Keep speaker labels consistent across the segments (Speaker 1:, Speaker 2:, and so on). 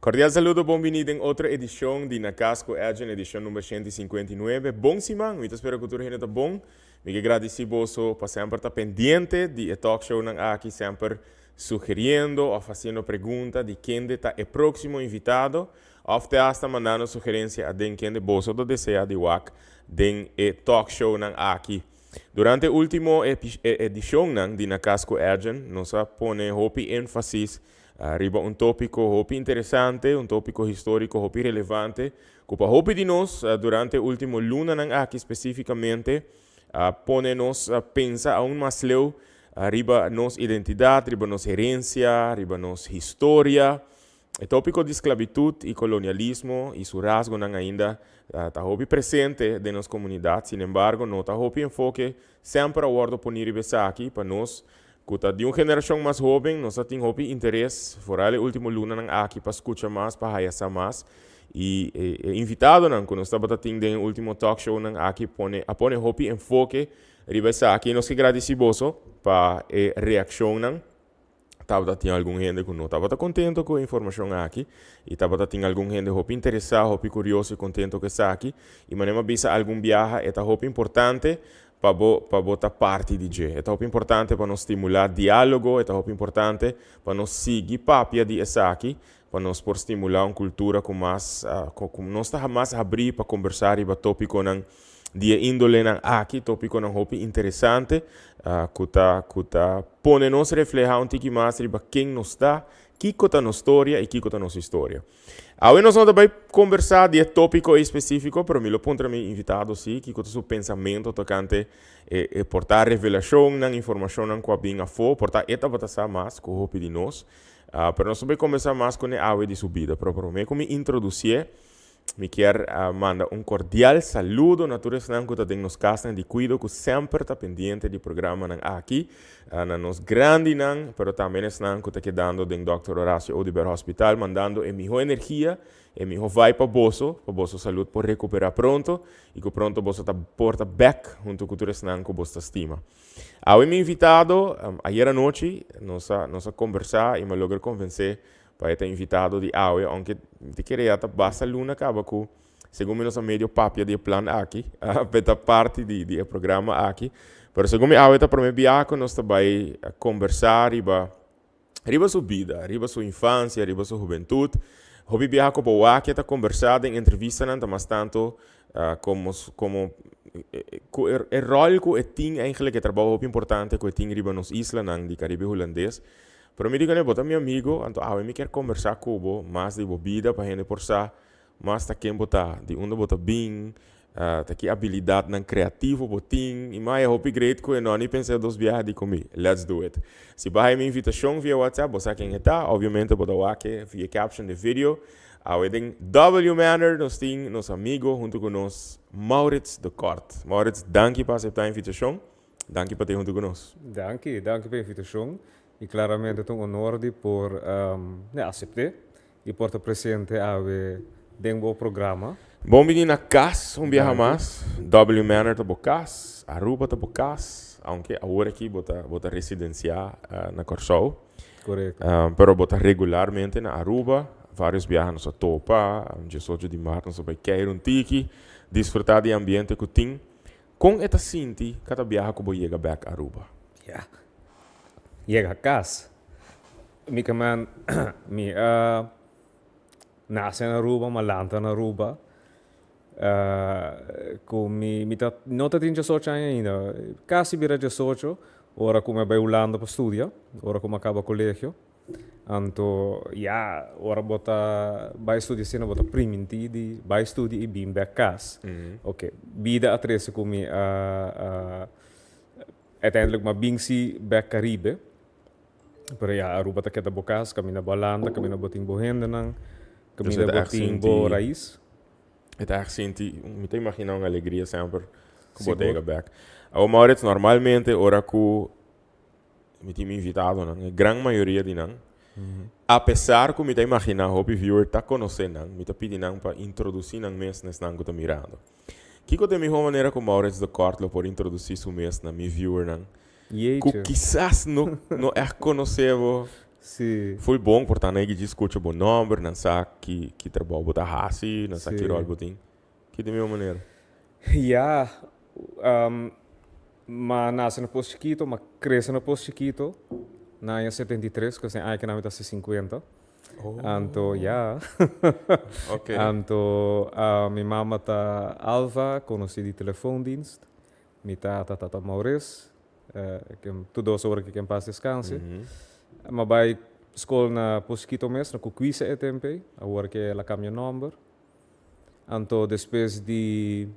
Speaker 1: Cordial saludo, bienvenido en otra edición de Nacasco Agent, edición número 159. Bom Simão, eu espero que tudo está bom. Me agradecido por sempre estar pendiente de talk show aqui, sempre sugerindo ou fazendo pergunta de quem está o próximo invitado. Ou até mandando sugerência a quem de bolso do deseja de WAC de talk show aqui. Durante a última edição de Nacasco Agent, nós põe ênfase arriba un tópico hopi interessante, un tópico histórico hopi relevante, que hopi de nós, durante o último luna aqui especificamente, pone-nos a pensar aún mais leu, arriba nossa identidade, arriba nossa herência, arriba nossa história. O tópico de esclavitud e colonialismo e seu rasgo ainda está hopi presente de nossa comunidade, sin embargo, não está hopi enfoque sempre a bordo ponir aqui para nós, de uma geração mais jovem, nós temos interesse, fora o último luna aqui para escutar mais, para realizar mais. E invitado, quando nós estamos tendo o último talk show aqui, põe enfoque, aqui nós agradecemos para a reação. Estava tendo alguma gente que não estava contente com a informação aqui, e estava tendo alguma gente interessada, curiosa e contente com isso aqui, e manema bisa algum viaje, é importante para botar parte de G. É muito importante para nós estimular diálogo, é muito importante para nós seguir papia de aqui, para nós por estimular uma cultura com mais, como nós está mais abrir para conversar e para tópico de índole aqui, tópico interessante, que põe nos reflejar um pouco mais sobre quem nós está, que é nossa história e que é nossa história. Agora nós vamos também conversar de tópico específico, pero me lo pongo meu invitado, sim, que é o seu pensamento tocante portar revelação, informação que vem a fora, portar esta batalha mais, com o hope de nós. Pero nós vamos começar mais com a água de subida. Pero como introduzir, me quero mandar um cordial saludo a todos que têm nos casas de cuido, que sempre está pendiente do programa aqui, na nos grande, pero também estão que está quedando do Dr. Horacio Odiber Hospital, mandando a melhor energia, a melhor vai para vosso saúde por recuperar pronto, e que pronto você está porta back junto com todos que você estima. Ao meu invitado, ayer à noite, nós conversar e me lograr convencer para estar invitado de AUE, aunque te queria estar basta luna acaba com, segundo nós meio papia de plano aqui, para parte do programa aqui, mas segundo AUE está para me viajar, nós também conversar riba sua vida, riba sua infância, riba sua juventude, hobby viajar com o aqui está conversado em entrevista não mas tanto como o rol que tem eigenlijk que trabalho muito importante que tem riba nos islas de Caribe holandês. Pero me digo, bota meu amigo, então, eu quero conversar com você mais de vida, para a gente possa mais de quem botar, de onde botar bem, de que habilidade criativa botin, e mais eu great que eu não pensei dos viagens comigo. Let's do it. Se vai minha invitação via WhatsApp, você quem está, obviamente botar aqui via caption de vídeo. Eu tenho W Manner, nós temos nosso amigo junto com nós, Maurits de Kort. Maurits, danke por aceitar a invitação. Danke por ter junto com nós.
Speaker 2: Danke pela invitação. E claramente é um honor de por aceitar e por estar presente dentro do programa.
Speaker 1: Bom menino na casa, viaja mais. W Manor tá bocas, Aruba tá bocas, aunque agora aqui bota residenciar na Corsol.
Speaker 2: Correto.
Speaker 1: Pero bota regularmente na Aruba, vários viagens a topa, 18 de março nós vai cair tiki, desfrutar do ambiente que tem. Com esta sinti, cada viagem que vou chegar back a Aruba.
Speaker 2: Yeah. Llega a casa. Mi kaman, mi nasa na Aruba, malanta na Aruba. Kung mi nota din 18 ainda, quase vira 18, ora come vai Holanda para studia, ora come acaba colégio. Anto, ora vai studia sino bota primintidi, vai studia e bim back casa. Ok, vida atrese come uiteindelijk maar bingsi back Caribe. Pero Aruba ta kita bukas, kami na balanda, kami na boting bohendenang, kami na boting bo raiz.
Speaker 1: Het echt sinti, me te imaginar uma alegria sempre que botega back. O Maurits normalmente ora que me tinha invitado, a grande maioria de não. Apesar que me te imaginar o viewer tá conhecendo, me te pedindo para introduzir não mês nesse não que tá mirando. Que é a melhor maneira que Maurits de Kort por introduzir seu mês na meu viewer não? Que quizás não é conhecível
Speaker 2: Sim.
Speaker 1: Foi bom, portanto, aí que escuta bom número, não sabe que trabalho botar hasi, não sabe que
Speaker 2: Sim.
Speaker 1: rol botin. Que de mesma maneira.
Speaker 2: Ja, mas nasce no posto chiquito, mas cresce no posto chiquito. Na em 73, que assim, que na metade 50. Anto, ja.
Speaker 1: Ok.
Speaker 2: Anto, minha mama tá Alva, conheci de telefondienst. Minha tata Maurice, que tudo sobre que passa descanse. Mas vai escola na posto chiquito mesmo, na Cuquisa é tempo, agora que ela cambia number. Anto, depois de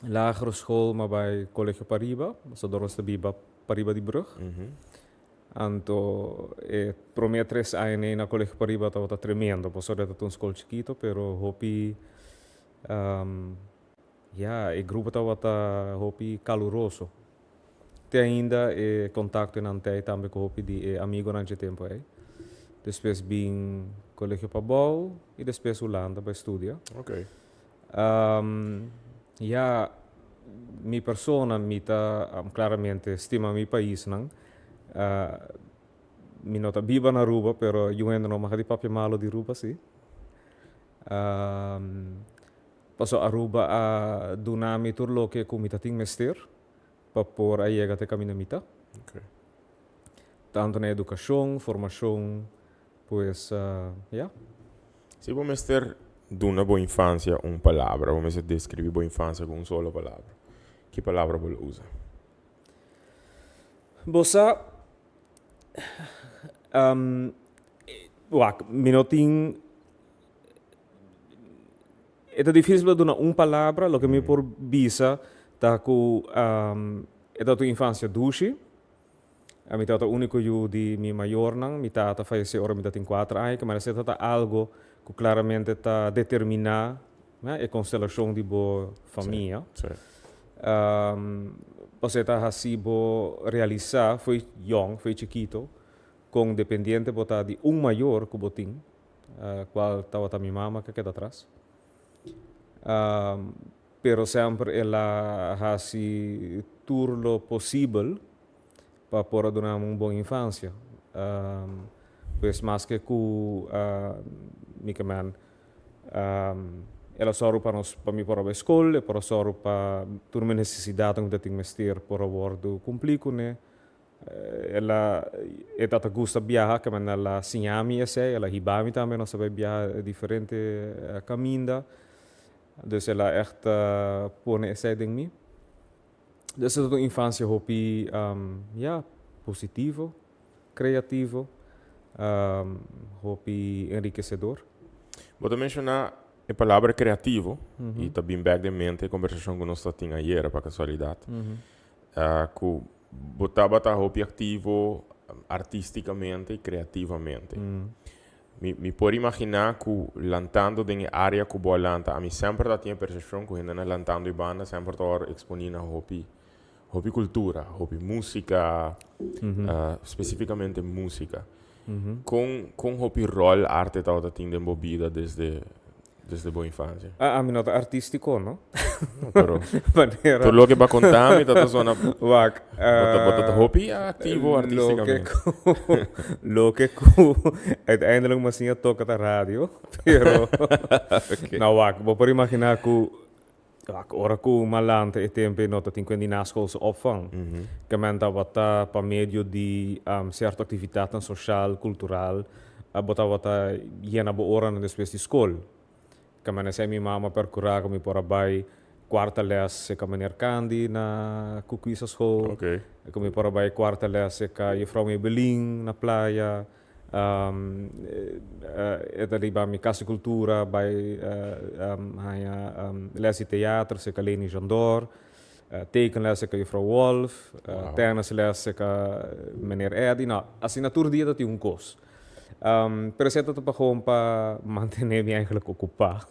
Speaker 2: lagere school, maar bij College Pariba, zodat we bij Pariba die brug. Anto, promia 3 anos na College Pariba estava tremendo, por isso era um escola chiquito, pero hopi, o grupo estava hopi caloroso. Tem ainda contato em Antei também com hopi de amigo nesse tempo aí. Depois vim College Pabau e depois Holanda para estudar.
Speaker 1: Ok.
Speaker 2: Mi persona mita claramente stima mi país nang mi nota biba na Aruba pero eu ainda não me papi malo di Aruba sim paso Aruba a dunami turlo que ku mita ting mester pa por aí te caminho mita
Speaker 1: Ok.
Speaker 2: tanto na educação formação pues
Speaker 1: Se vamos ter de uma boa infância uma palavra, vamos descrever boa infância com uma só palavra. Que palavra você usa?
Speaker 2: Bosa minuting é difícil de dar uma palavra, lo que me por bisa tá com é tua infância duche. A mim tá o único eu de mi maior nang, mi tá faleceu ora mi tá tem 4 anos, mas é tá algo que claramente tá determinar, né, a constelação de boa família. Você tá assim bo realizar foi young, foi chiquito, com dependiente botar de maior que botin, qual estava a minha mama que queda atrás. Pero sempre ela assim tudo possível para poder dar uma boa infância. Pois mais que ku mikaman ela só para nós para mim para a escola, para só para toda a necessidade que tem mestre para o cumprir com né. Ela é tata gusta viajar, que mas ela sinhami ela hibami também nós vai viajar diferente caminho. Dus ela echt põe essa em mim. Dus é uma infância hopi positivo, criativo, hopi enriquecedor.
Speaker 1: Vou mencionar a palavra criativo e também back de mente a conversação que nós tínhamos ayer, para casualidade. Que botava a hopi ativo artisticamente e criativamente. Me pode imaginar que lantando em área que boa lanta, a mim sempre tinha a percepção que ainda lantando e banda sempre estou expondo a hopi cultura, hopi música, especificamente música. Com hopi rol arte estava tendo envolvida desde boa infância.
Speaker 2: A mim nota artístico, não?
Speaker 1: Pero tudo o que vai contar me tá zona bota hopi ativo artisticamente.
Speaker 2: Lo que uiteindelijk misschien toca da rádio, pero não vou por imaginar que ora que malante e tempo nota tem quando na escola se opvang. Que men tava para meio de certa atividade social, cultural, bota jena bo ora na depois de escola. Que men se minha mama percurar como por abai quarta les que meneer Candy na Cuquisa school. Como por abai quarta les que juffrouw Mebeling na praia. Eta di ba mi casa cultura bij les de theater se que Leni Jandor, tekenles se que juffrouw Wolf, tennisles se que meneer Eddy. Nou, assinatuur die dat een kost. Pero se dat gewoon para mantener me eigenlijk ocupado.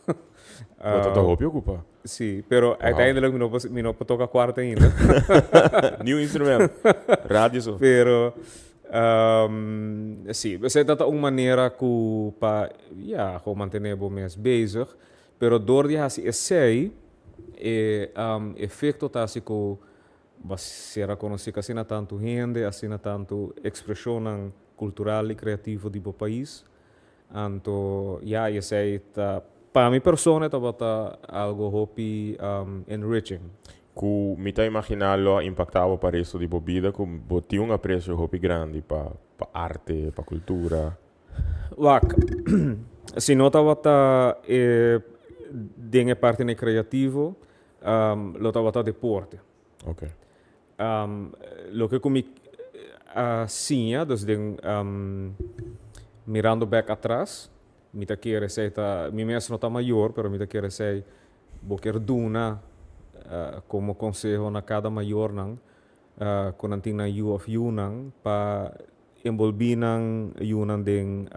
Speaker 1: Wat dat hoop je ocupar?
Speaker 2: Sim, pero uiteindelijk me não toca quarta ainda.
Speaker 1: Nieuw instrument, rádio zo.
Speaker 2: Pero sim, você tá uma maneira que para gewoon manter o mês bezig, pero door die hasi essay efeito tá assim que será conhecido assim na tanto gente, assim na tanto expressão cultural e criativo di bo país. Anto, ja, je sei para mi persona tabata algo hopi enriching.
Speaker 1: Ku mita imaginarlo impactava para isso de bebida, ku boti um apreço hopi grande para arte, para cultura.
Speaker 2: Wak, si nota tabata dinge parte ne creativo, lo tabata deporte.
Speaker 1: Ok.
Speaker 2: Lo que comi sinha, dus mirando back atrás, mita quiere sei mi mesmo está maior, pero mita quiere sei boker duna como consejo na cada maior nang kung anting na you of you nang pa envolvi nang you nang ding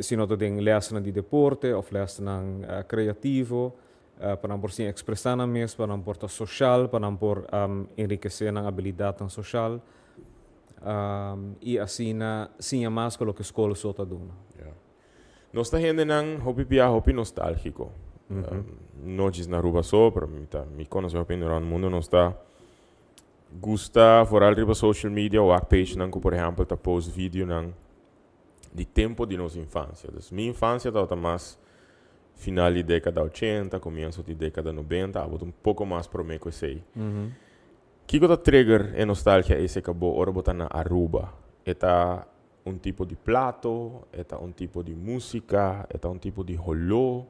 Speaker 2: sinoto ding lessen di deporte of lessen nang creativo para por sim expressar na mes para por social para por enriquecer nang habilidade nang social e assim na sim mais com o que a escola só está dando.
Speaker 1: Nós está gente nang hopi pia hopi nostálgico. Não diz na Aruba só, pero me conhece hopi no mundo nós está gusta vooral riba social media ou page nang por exemplo tá post vídeo nang de tempo de nossa infância. Dus minha infância estava mais final de década 80, começo de década 90, agora um pouco mais para mim que sei. Que coisa trigger é nostalgia esse acabou ora botar na Aruba. Eta tipo de plato, eta tipo de música, eta tipo de rolô,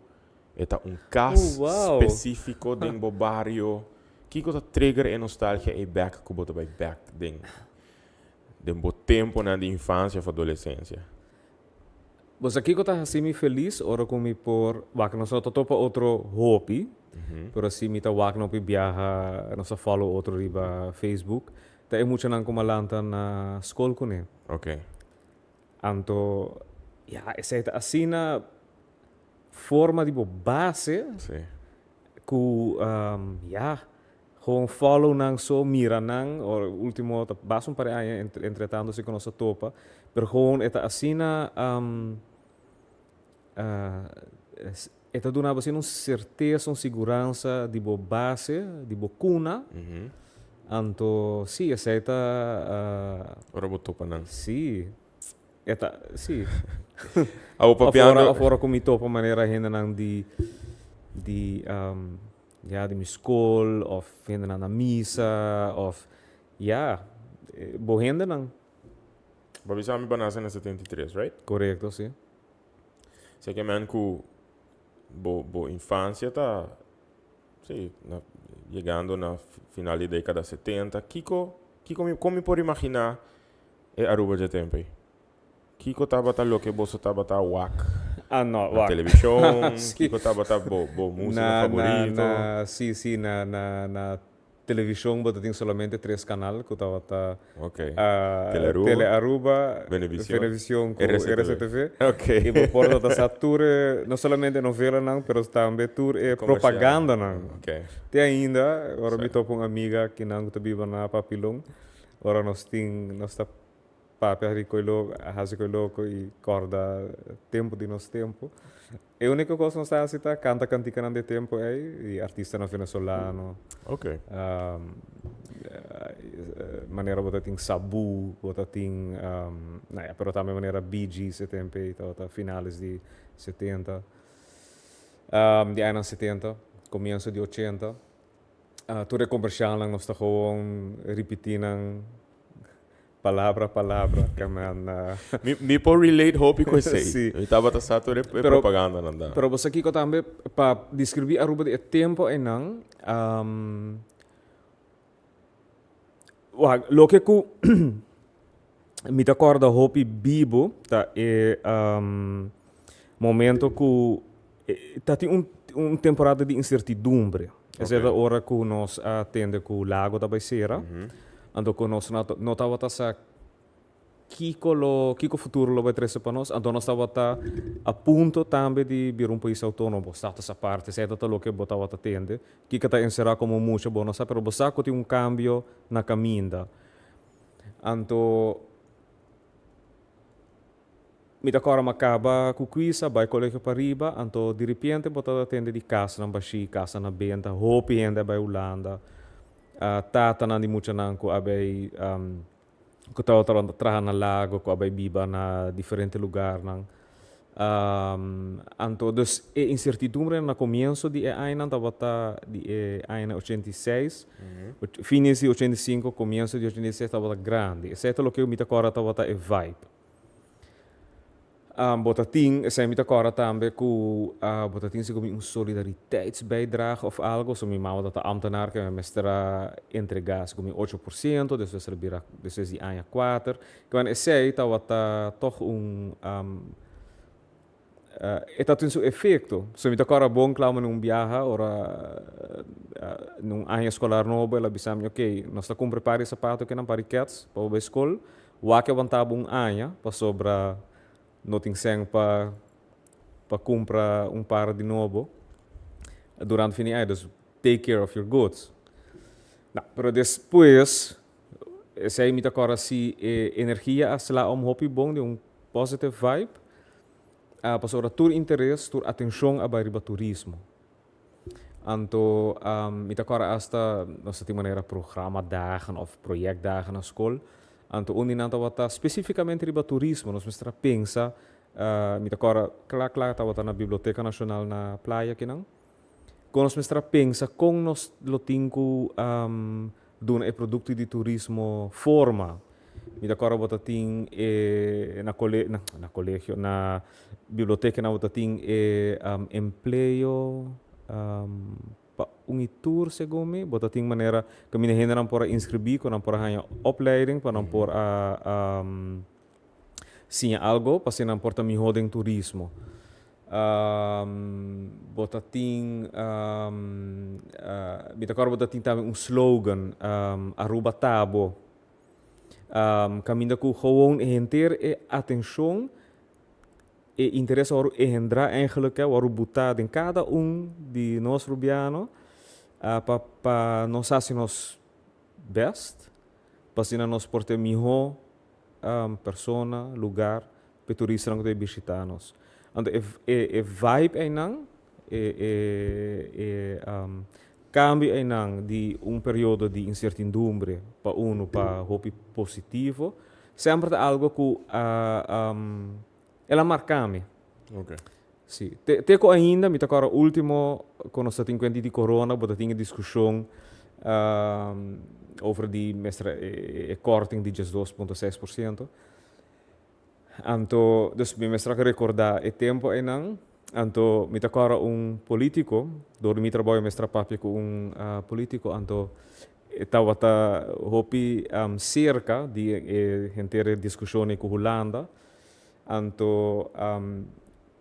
Speaker 1: eta cas específico dentro do barrio. Que coisa trigger é nostalgia é back que bota back dentro tempo na de infância e adolescência.
Speaker 2: Você aqui que está assim feliz, ora como por, wak nós só topa outro hobby, pero assim me tá wak não viaja, nós só follow outro riba Facebook, tá é muito nang kumalanta na escola com ele.
Speaker 1: Ok.
Speaker 2: Anto, ja, essa é assim na forma de base, ku ja, gewoon follow nang so mira nang, or último tá basta para aí entretando se com nossa topa, pero gewoon eta assim na eta donava assim uma certeza, uma segurança de boa base, de boa cuna. Anto, sim, essa eta
Speaker 1: ora botou para não.
Speaker 2: Sim. Eta, sim. Afora como topa maneira ainda não de ja, de minha escola, of ainda na missa, of ja, boa ainda não.
Speaker 1: Babisami banasa na 73, right?
Speaker 2: Correto, sim.
Speaker 1: Sei que man ku bo infância tá chegando na final da década 70. Kiko como pode imaginar é Aruba de tempo. Kiko tava lo que você tava wak.
Speaker 2: No,
Speaker 1: na televisão, Kiko tava bo música favorito.
Speaker 2: Sim, na televisão bota tem somente 3 canais que tava Tele Aruba, Venevisión com RCTV. E por porta da Satur não somente novela não, pero também tour e propaganda não. Tem ainda, agora me topo uma amiga que não tá viva na Papilong. Ora nós tá papi ricoilo, hasicoilo e corda tempo de nosso tempo. E a única coisa que nós está assim, canta cantica de tempo e artista venezuelano.
Speaker 1: Ok.
Speaker 2: Maneira bota tem Sabu, bota tem, pero também maneira Bee Gees tempo e finales de 70, de anos 70, começo de 80. Tudo é comercial, nós está gewoon repetindo palavra, que
Speaker 1: me por relate hope com isso. Eu estava tasado de propaganda não dá.
Speaker 2: Pero você aqui que também para descrever Aruba de tempo e não, lo que ku me acorda hope bibo tá é momento que tá tem temporada de incertidumbre. Essa é a hora que nós atende com o lago da Baixeira. Ando con nós não estava tá Kiko futuro lo vai trazer para nós. Então nós estava a ponto também de vir país autônomo. Está essa parte, se é o que botava a tende. Que está encerrar como muito bom, sabe? Pero você tem cambio na caminda. Então me da cora acaba com cuisa, vai colégio para riba. Então de repente botava a tende de casa na Baxi, casa na Benta, hope ainda vai Holanda. Tata nandi mucha nanko abay Ko tahu trabalhar na lago, ko abay biba na diferente lugar nang. Anto, dus e incertidumbre na comienzo di aina tabata di aina 86, fines di 85, comienzo di 86 tabata grande. Exceto lo que eu me agora tabata é vibe. Botating, zijn met elkaar tambe ku botating se como solidariteitsbijdrage of algo, so mi mama dat de ambtenaar que me estará entregar como 8%, dus we servirá, dus is die aan 4. Quando sei tá wata toch eta tem seu efeito. So mit agora bom clama num viaja ora num ano escolar novo, ela bisam, ok, nós está com prepare sapato que não pariquets para o escola, o que avançava ano para sobra não tem sem para comprar par de novo durante o fim de ano, dus take care of your goods. Não, pero depois, se aí me agora se energia a lá hobby bom de positive vibe, para sobra tur interesse, tur atenção a bariba turismo. Anto, me agora hasta nossa de maneira programa dagen of projectdagen na school. Anto uninanta wata specificamente riba turismo, nós mestra pensa, mita agora claro tá wata na Biblioteca Nacional na Playa kinang. Com nós mestra pensa com nós lotinco dun e produto de turismo forma. Mita agora wata ting na colégio na biblioteca na wata ting empleo tour segome, bota ting maneira que mina henderam por inscrever, quando por a opleiding, para por sim algo, para não por também rodem turismo. Bota ting bita cor bota ting também slogan Aruba Tabo. Caminda ku gewoon enter atenção e interesse oru ehendra eigenlijk oru buta in cada de nós rubiano para nós assim nós best para nós porte melhor persona lugar para turistas que visitar nós. Então vibe é não cambio é não de período de incertidumbre para hope positivo sempre algo que ela marca-me.
Speaker 1: Ok.
Speaker 2: Sì. Teco ainda, mi agora último, quando nós temos de corona, bota tinha discussão over die mestra korting di 2,6%. Anto, dus mi mestra que recordar e tempo e não, anto mi agora político, do mi trabalho mestra papi com político, anto estava hopi cerca di entere discussione con Holanda. Anto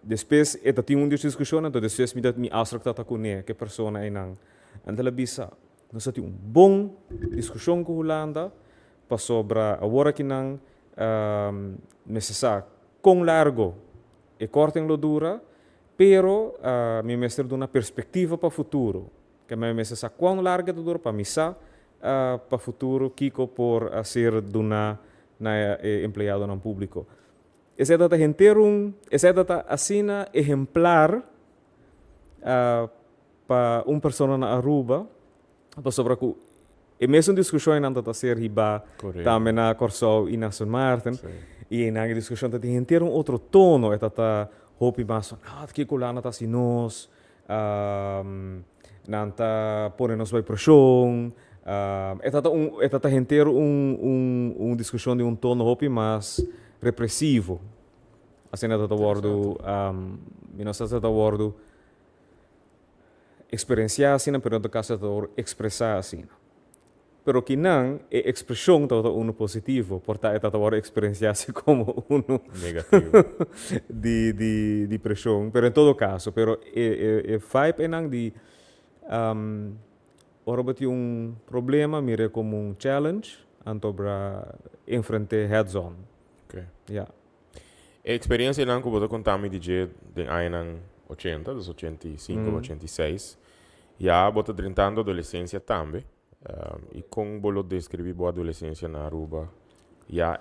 Speaker 2: depois eta tinha discussão, então depois me asrak tata kune que persona é não. Então ela bisa, nós temos bom discussão com Holanda para sobra agora que não necessário com largo e corta em dura, pero me mestre de uma perspectiva para o futuro, que me necessário quão larga dura para missa para o futuro kiko por ser duna na empregado no público. Essa é data inteiro, essa é data assina exemplar para pessoa na Aruba, para sobre que e mesmo discussão não está ser riba, também na Corsol e na São Martin, e na discussão está inteiro outro tono, é data hopi mas que colana tá se nós, não tá por nós vai pressão, é data inteiro discussão de tono hopi mas repressivo. Assim é o wordo, nós é o wordo experienciar assim, pero no caso é o expressar assim. Pero que não é expressão de positivo, portanto é o wordo experienciar assim como
Speaker 1: negativo
Speaker 2: de pressão. Pero em todo caso, pero vibe é não de ora bati problema, mire como challenge, anto para enfrentar heads-on.
Speaker 1: Okay.
Speaker 2: Yeah.
Speaker 1: A experiência não que eu contava de de anos 80, dos 85, 86, já bota tentando adolescência também. E como bolo descrevi boa adolescência na Aruba, já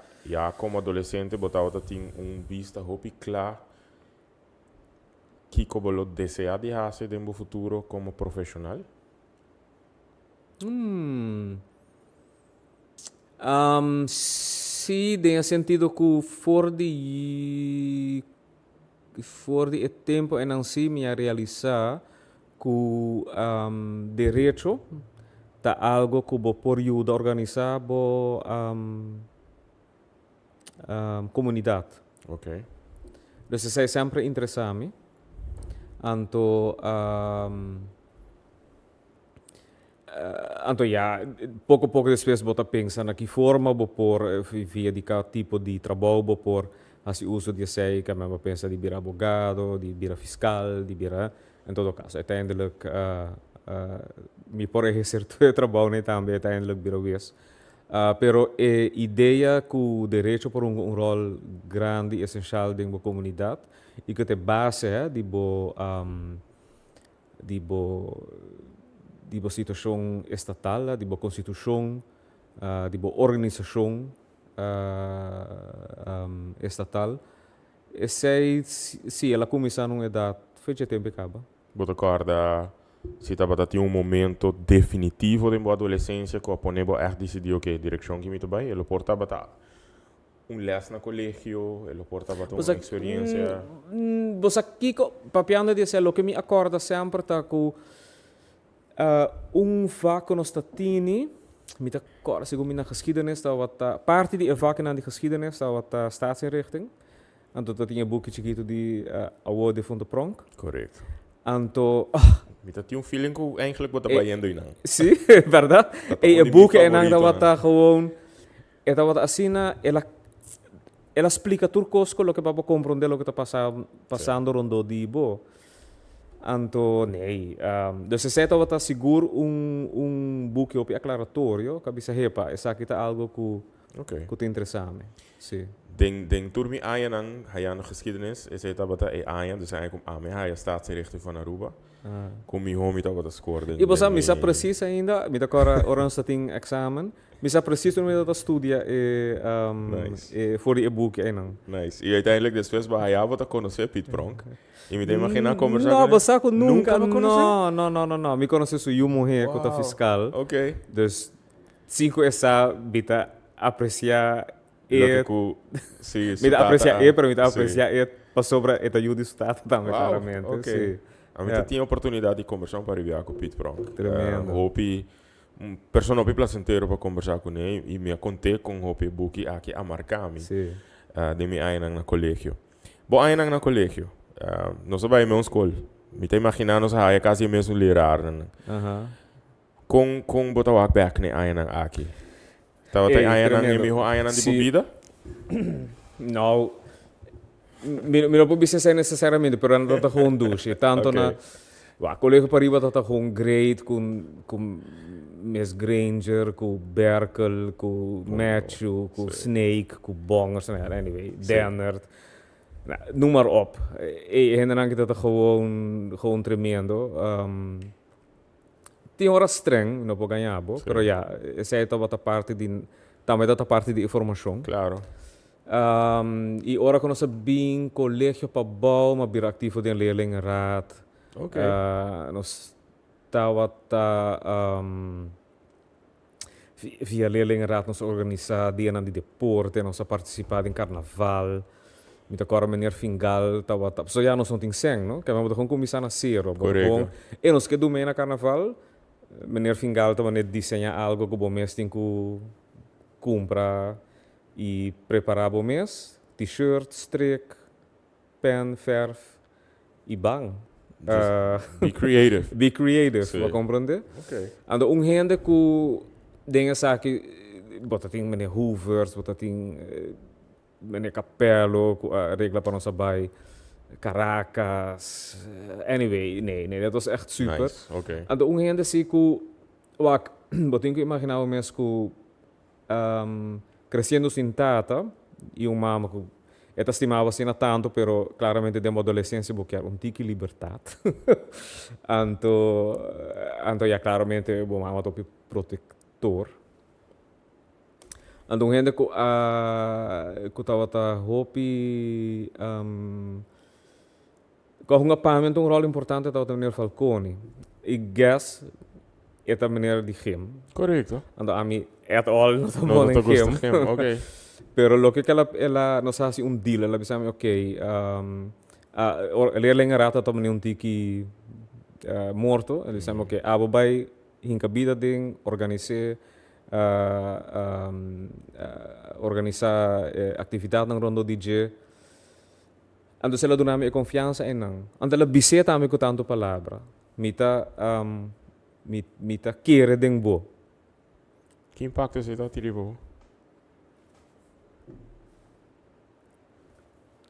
Speaker 1: como adolescente botava tinha vista hopi claro que como deseja de fazer no futuro como profissional.
Speaker 2: Sim, tem sentido que for de tempo em si me realizar que direito tá algo que vou por ajuda a organizar comunidade.
Speaker 1: Ok.
Speaker 2: Dus isso é sempre interessante. Anto, ja, pouco a pouco depois bota pensa na que forma vou pôr via de cada tipo de trabalho vou pôr assim uso de sei que mesmo pensa de virar advogado, de virar fiscal, de virar em todo caso uiteindelijk me pôr exercer trabalho né também uiteindelijk virar vez. Pero a ideia que o direito por rol grande e essencial dentro da comunidade e que tem base de boa situação estatal, de boa constituição, de boa organização estatal. E se ela começar numa idade, fez tempo acaba.
Speaker 1: Bota corda, se estava tinha momento definitivo da adolescência que o Ponebo decidiu que direção que me to vai, ele portava les na colégio, ele portava uma experiência.
Speaker 2: Você aqui papiando de ser o que me acorda sempre tá com vak nos statini, met de kort, zeg na geschiedenis, dat wat parte die vakken naar die geschiedenis, dat wat staatsinrichting. En dat in je boekje giet die award van de pronk.
Speaker 1: Correct.
Speaker 2: En to
Speaker 1: met dat feeling que eigenlijk wat daarbij in doen.
Speaker 2: Sim, verdade? E o boek en dan wat gewoon, dat wat asina, ela explica tudo coisas lo que para compreender lo que está passando rondo di bo. Anto, nee. Dus ze zei dat seguro boekje op aclaratório, que bisa hepa, essa aqui tá algo que te interessante. Sim.
Speaker 1: Den turmi ayan hayano geschiedenis, is het dat ayan, dus eigenlijk aan mij haya staatsrichting van Aruba. Com mi home dat wat scoorde.
Speaker 2: E você me sabe preciso ainda, me agora orange tem examen. Me sabe preciso no dat studia voor die boekje en
Speaker 1: Nice. E uiteindelijk después ba haya wat conhecer Piet Pronk. E me imagina conversar.
Speaker 2: Não, você nunca não. Me conhece su Yumo he cota fiscal.
Speaker 1: Ok.
Speaker 2: Dus 5 essa bita apreciar
Speaker 1: me
Speaker 2: dá apreciar pero me dá apreciar para sobra eta ajuda estado também claramente.
Speaker 1: Okay. A mim tinha oportunidade de conversar para viajar com Piet Pronk.
Speaker 2: Tremendo.
Speaker 1: Hopi persona hopi placenteiro para conversar com ele e me contei com hopi buki aqui a marcar-me. De me ainda na colégio. Bom, ainda na colégio. Nós vai em escola. Me tá imaginando se é quase mesmo leraar. Com botar o back ne ainda aqui. Tava tem ainda nem me ainda de bebida?
Speaker 2: Não. Me não pode ser necessariamente, pero não tá com duche. Tanto na colégio para riba tá com grade com Miss Granger, com Berkel, com Matthew, com Snake, com Bongers, anyway, Dennert. Noem maar op. En dan denk ik dat het gewoon tremendo. Tinha hora streng, não pode ganhar, pero ja, essa é a parte de também da parte de informação.
Speaker 1: Claro.
Speaker 2: E hora quando nós bem colégio para bom, mas bem ativo de leerlingenraad.
Speaker 1: Okay.
Speaker 2: Nós estava via leerlingenraad nós organizar dia na de deporte, nós participar em carnaval. Met agora meneer Fingal, so ja, nós não tem sem, não? Que vamos gewoon começar na zero.
Speaker 1: Correto.
Speaker 2: E nós que do meio na carnaval, meneer Fingal estava net desenhar algo que o mês tem que comprar e preparar o mês, t-shirt, streek, pen, verf e bang.
Speaker 1: Be creative.
Speaker 2: Be creative, wat compreende?
Speaker 1: Okay.
Speaker 2: En de ongeende que dingen zaken, wat tem meneer Hoovers, wat tem meneer Capello, regla para nós bij Caracas. Anyway, nee, dat was echt super.
Speaker 1: Nice. Okay.
Speaker 2: En de ongeende zie ik wat ik imaginava mesmo crescendo sin tata e uma mama que ela estimava assim tanto, pero claramente de uma adolescência porque era tiki liberdade. Anto ja claramente bom mama top protector. Então, gente que estava hopi com um apamento um rol importante estava meneer Falcone. E guess é meneer de Gim.
Speaker 1: Correto.
Speaker 2: Então, a mim é all
Speaker 1: não gym. Okay.
Speaker 2: Pero lo que ela nos hace un deal, ela bisa okay, leerlinga rata to mani un tiki morto, ela bisa okay, abo bay hinka bida ding organise organizar atividade ng rondo DJ. Ando sila dunami e confiança em nang. Ando la biseta ami ko tanto palavra. Mita kere ding bo.
Speaker 1: Que impacto você tá tirando?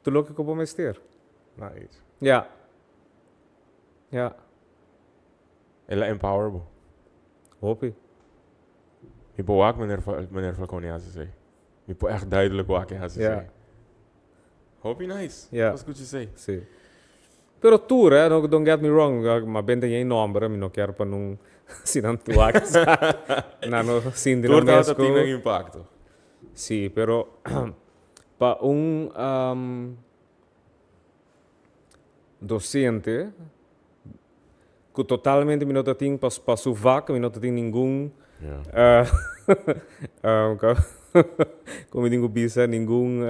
Speaker 2: Tu lo que ko bomester.
Speaker 1: Nice.
Speaker 2: Ja. Ja.
Speaker 1: Ela empowerable.
Speaker 2: Hopi.
Speaker 1: Ik ben ook meneer Falcone aan te zeggen. Ik ben echt duidelijk wat ik aan te zeggen. Hope you nice.
Speaker 2: Ja.
Speaker 1: Dat is goed te zeggen.
Speaker 2: Sì. Pero tu, don't get me wrong, ma bende geen nombre, mi no quero para não sinantuar. Nano sindi no
Speaker 1: Turta
Speaker 2: mesco.
Speaker 1: tem impacto.
Speaker 2: Sì, pero pa un docente que totalmente mi no tem pa su vaca, mi no tem nenhum como digo bisa, nenhum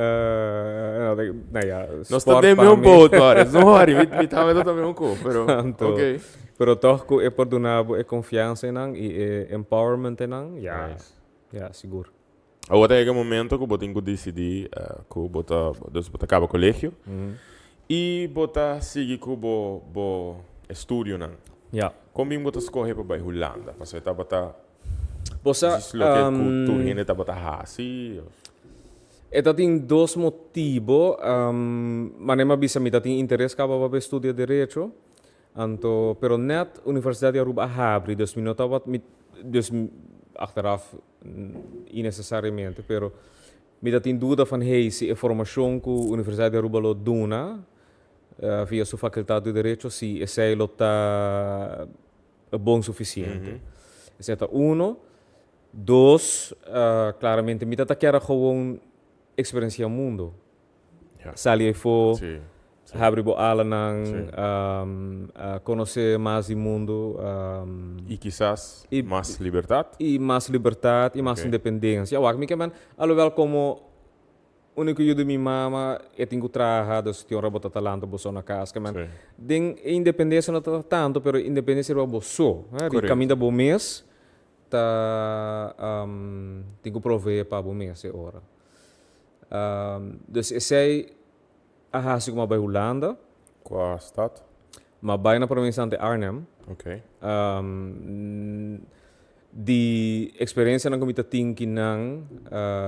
Speaker 1: Nós temos um pouco, cara. Não worry, me tá vendo também um pouco, pero okay.
Speaker 2: Pero toch é perdonado, é confiança nang e empowerment nang, ja.
Speaker 1: Nice.
Speaker 2: Ja, seguro.
Speaker 1: Agora é o momento que eu tenho que decidir que eu vou acabar o colégio e vou seguir com o estudo nang.
Speaker 2: Ja.
Speaker 1: Como eu vou escolher para a Holanda, para você tá
Speaker 2: Bossa,
Speaker 1: cultura ainda tá bota hasi.
Speaker 2: ito tem dois motivos, mas não bisa mi tem interesse kaba para estudar direito, anto pero net Universidade Aruba abre, dus mi nota wat mi dus achteraf innecessariamente, pero mi tem dúvida van hey, se a formação que a Universidade Aruba lo dona via sua faculdade de direito, se essa lo tá bom suficiente. Exceto uno. Dos, claramente, mi tata quer gewoon experienciar o mundo.
Speaker 1: Ja.
Speaker 2: Salir fora,
Speaker 1: Sim.
Speaker 2: abrir bo ala nang, conhecer mais o mundo.
Speaker 1: E quizás mais liberdade.
Speaker 2: E mais liberdade, e mais independência. Eu acho que man, alhoewel como único eu de minha mama, eu tenho trabalhado, se tenho rabota talento, boso na casa, man. Ding independência não tá tanto, pero independência é boso. De caminho da bom mês, tenho que prover para bom mês hora. Dus esse a como uma Holanda.
Speaker 1: Qual estado?
Speaker 2: Maar bijna provincie de Arnhem.
Speaker 1: Okay.
Speaker 2: Die experiência na comita tinki nang,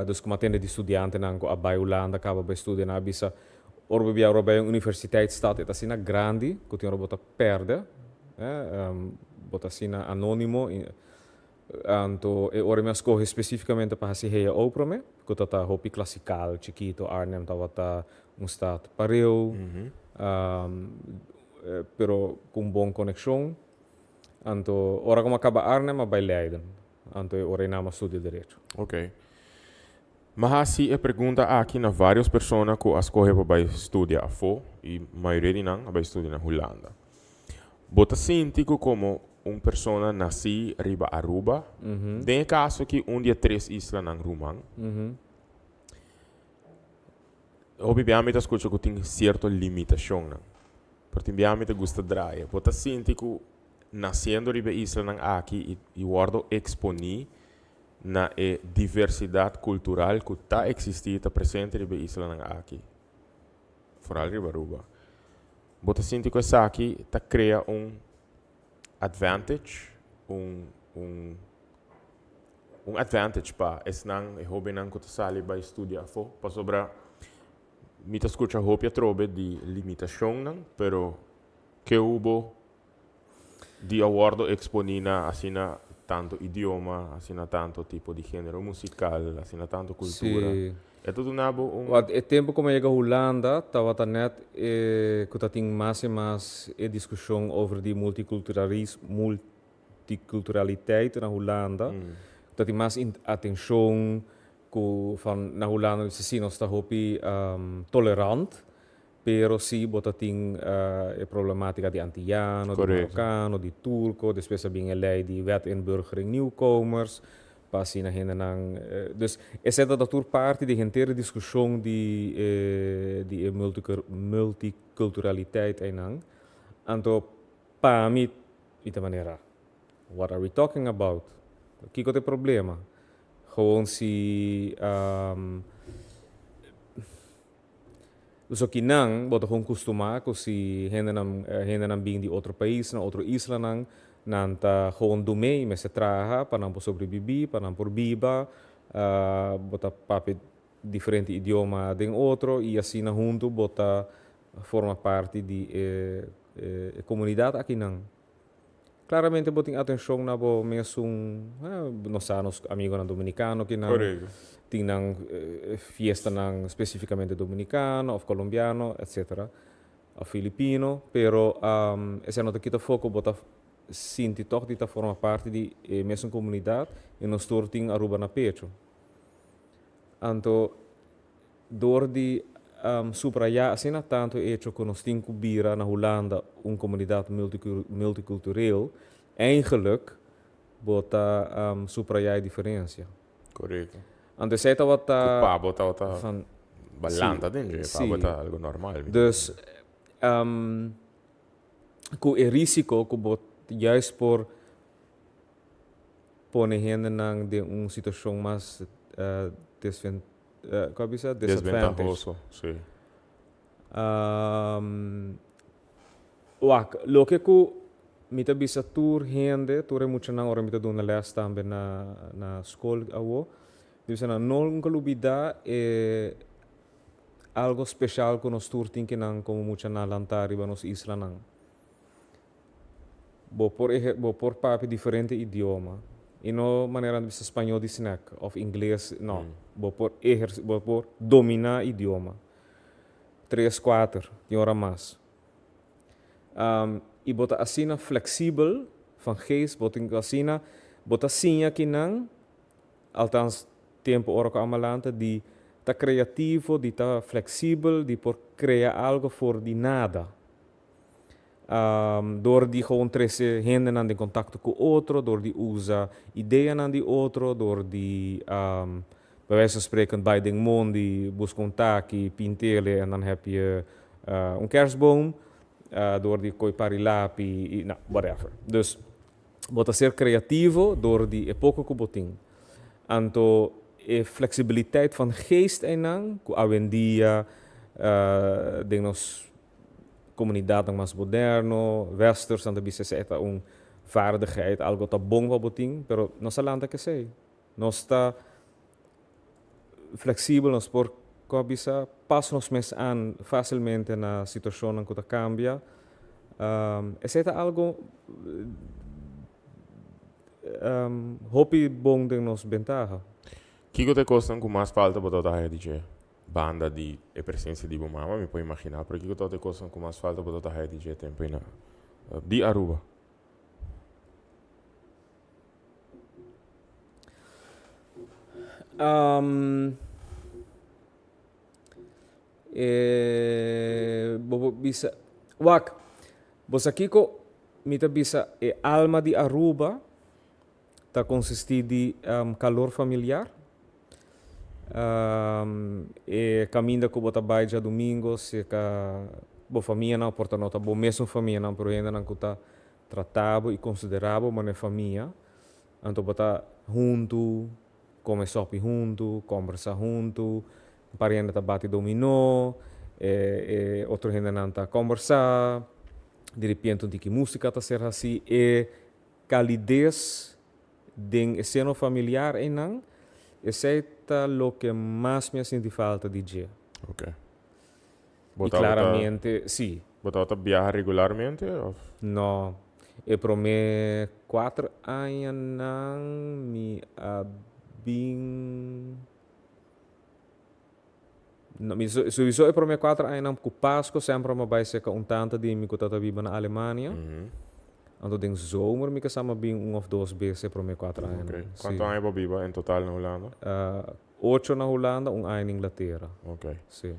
Speaker 2: dus como atende de estudante nang ko abay Holanda acaba by estudar na bisa orbe bia orbe universiteit staat eta sina grandi, ko tinha bota perde, bota sina anonimo, anto e ora me escolhe especificamente para se heia oprome, ko tata hopi classical, chiquito Arnhem tawata staat pareu, pero com bom conexão. Anto, ora como acaba Arnhem, vai Leiden. Anto, ora inama studio direito.
Speaker 1: Ok. Mas assim, a pergunta aqui na várias pessoas que escolhem para estudar a fo e a maioria não vai estudar na Holanda. Bota síntico como uma pessoa nasci riba Aruba. Tem caso que dia 3 islas na Rumang. Obviamente, escuta que tem certa limitação. Porque obviamente gosta de draaien. Bota síntico nascendo riba isla nang aqui e guardo exponi na diversidade cultural que está existida presente riba isla nang aqui. Vooral riba Aruba. Bota sinti que essa aqui tá cria advantage, advantage pa es nang hobby nang ko sali ba studia fo pa sobra mi ta escucha hopia trobe di limitação nang pero que hubo di awardo exponina asina tanto idioma, asina tanto tipo di género musical, asina tanto cultura.
Speaker 2: Sì.
Speaker 1: É tudo nabo
Speaker 2: É tempo como chega a Holanda, estava net que tá tem mais e mais discussão over die multiculturaliteit na Holanda. Dat tem mais atenção van na Holanda se sim nós está hopi tolerant. Pero sì, bota ting problematica di antiano, di Marokkaano, di Turco, después ben lei di wet inburgering nieuwkomers. Passi na gente nang dus essa é da tour parte de inteira discussão de multiculturaliteit en nang. Anto para mim de maneira what are we talking about? Que é o problema? Gewoon si dus ook inang bota gewoon costuma si hendenam bing di outro país na outro isla nang nanta gewoon do mei me se traha para não sobreviver para não por biba bota papi diferente idioma den outro e assim na junto bota forma parte de comunidade aqui nang. Claramente boting atenção na bo mesum nós amigos na dominicano que não tem nang fiesta nang especificamente dominicano ou colombiano etc. ou filipino, pero essa não kita foco bota sinti toch dita forma parte de mesma comunidade e nós torting Aruba na pecho. Anto door di supraya assim na tanto hecho que nós temos bira na Holanda comunidade multicultural eigenlijk bota supraya a diferença.
Speaker 1: Correto.
Speaker 2: Anto sei wat
Speaker 1: Pa bota
Speaker 2: van
Speaker 1: ballanta dentro, pa bota algo normal.
Speaker 2: Dus com o risco que bot juist por pone gente nang de situação mais
Speaker 1: desventajoso, sí.
Speaker 2: Lo que mita bisa tour gente, tour mucho nang ora mita dona les tambe na school awo. Bisa na nunca lubida algo special que nós tour tinha nang como mucha na lantari ba nos isla nang. Bo por papi diferente idioma. E não maneira de espanhol de snack ou inglês, não. Bo por dominar idioma. 3, 4, de hora mais. E bota assim flexível, van geest, bota assim aqui não, althans tempo hora que amalanta, de tá criativo, de tá flexível, de por criar algo for de nada. Door die gewoon trece henden aan de contact com outro, door die usa ideeën aan die outro, door die bij wijze van spreken bij den mond die bus contacti, pintelen en dan heb je een kerstboom, door die koi parilapi, nou, whatever. Dus bota ser creativo door die epoche kuboting. Anto flexibiliteit van geest enang, ku awendia, dingnos comunidade mais moderno, westers, dan bisa se eta vaardigheid, algo ta bom waboting, pero nossa landa que sei. Nós está flexível, nós por bisa pas nos mes aan facilmente na situação em que ta cambia. É algo hopi bom de nos ventaja.
Speaker 1: Kiko te costan com mais falta para toda DJ? Banda di presenza di Bomama, mi puoi immaginare, perché tutte cose come asfalto potete fare di tempo in di Aruba.
Speaker 2: Bisa bosa kiko mita bisa alma di Aruba ta consisti di calor familiar. E caminha com bota baia domingo se ca bo família não porta nota bo mesmo família não pero ainda não cuta tratado e considerado mas é família então bota junto come sopa junto conversa junto pariente tá bate dominó outro ainda não tá conversar de repente um tique música tá ser assim e calidez den seno familiar e não esse é lo que mais me senti falta de dia.
Speaker 1: Ok.
Speaker 2: E claramente, sim.
Speaker 1: Você viaja regularmente? Ou?
Speaker 2: Não. E para mim, 4 anos não me abin... Sowieso é para mim 4 anos não, com Páscoa sempre me vai ser tanto de mim que eu vivo na Alemanha. Então, em zomer, me kasama bem 1 ou 2 vezes para mim 4 anos.
Speaker 1: Okay. Quanto anos vive em total na Holanda?
Speaker 2: 8 na Holanda, 1 ano na Inglaterra.
Speaker 1: Ok.
Speaker 2: Sim.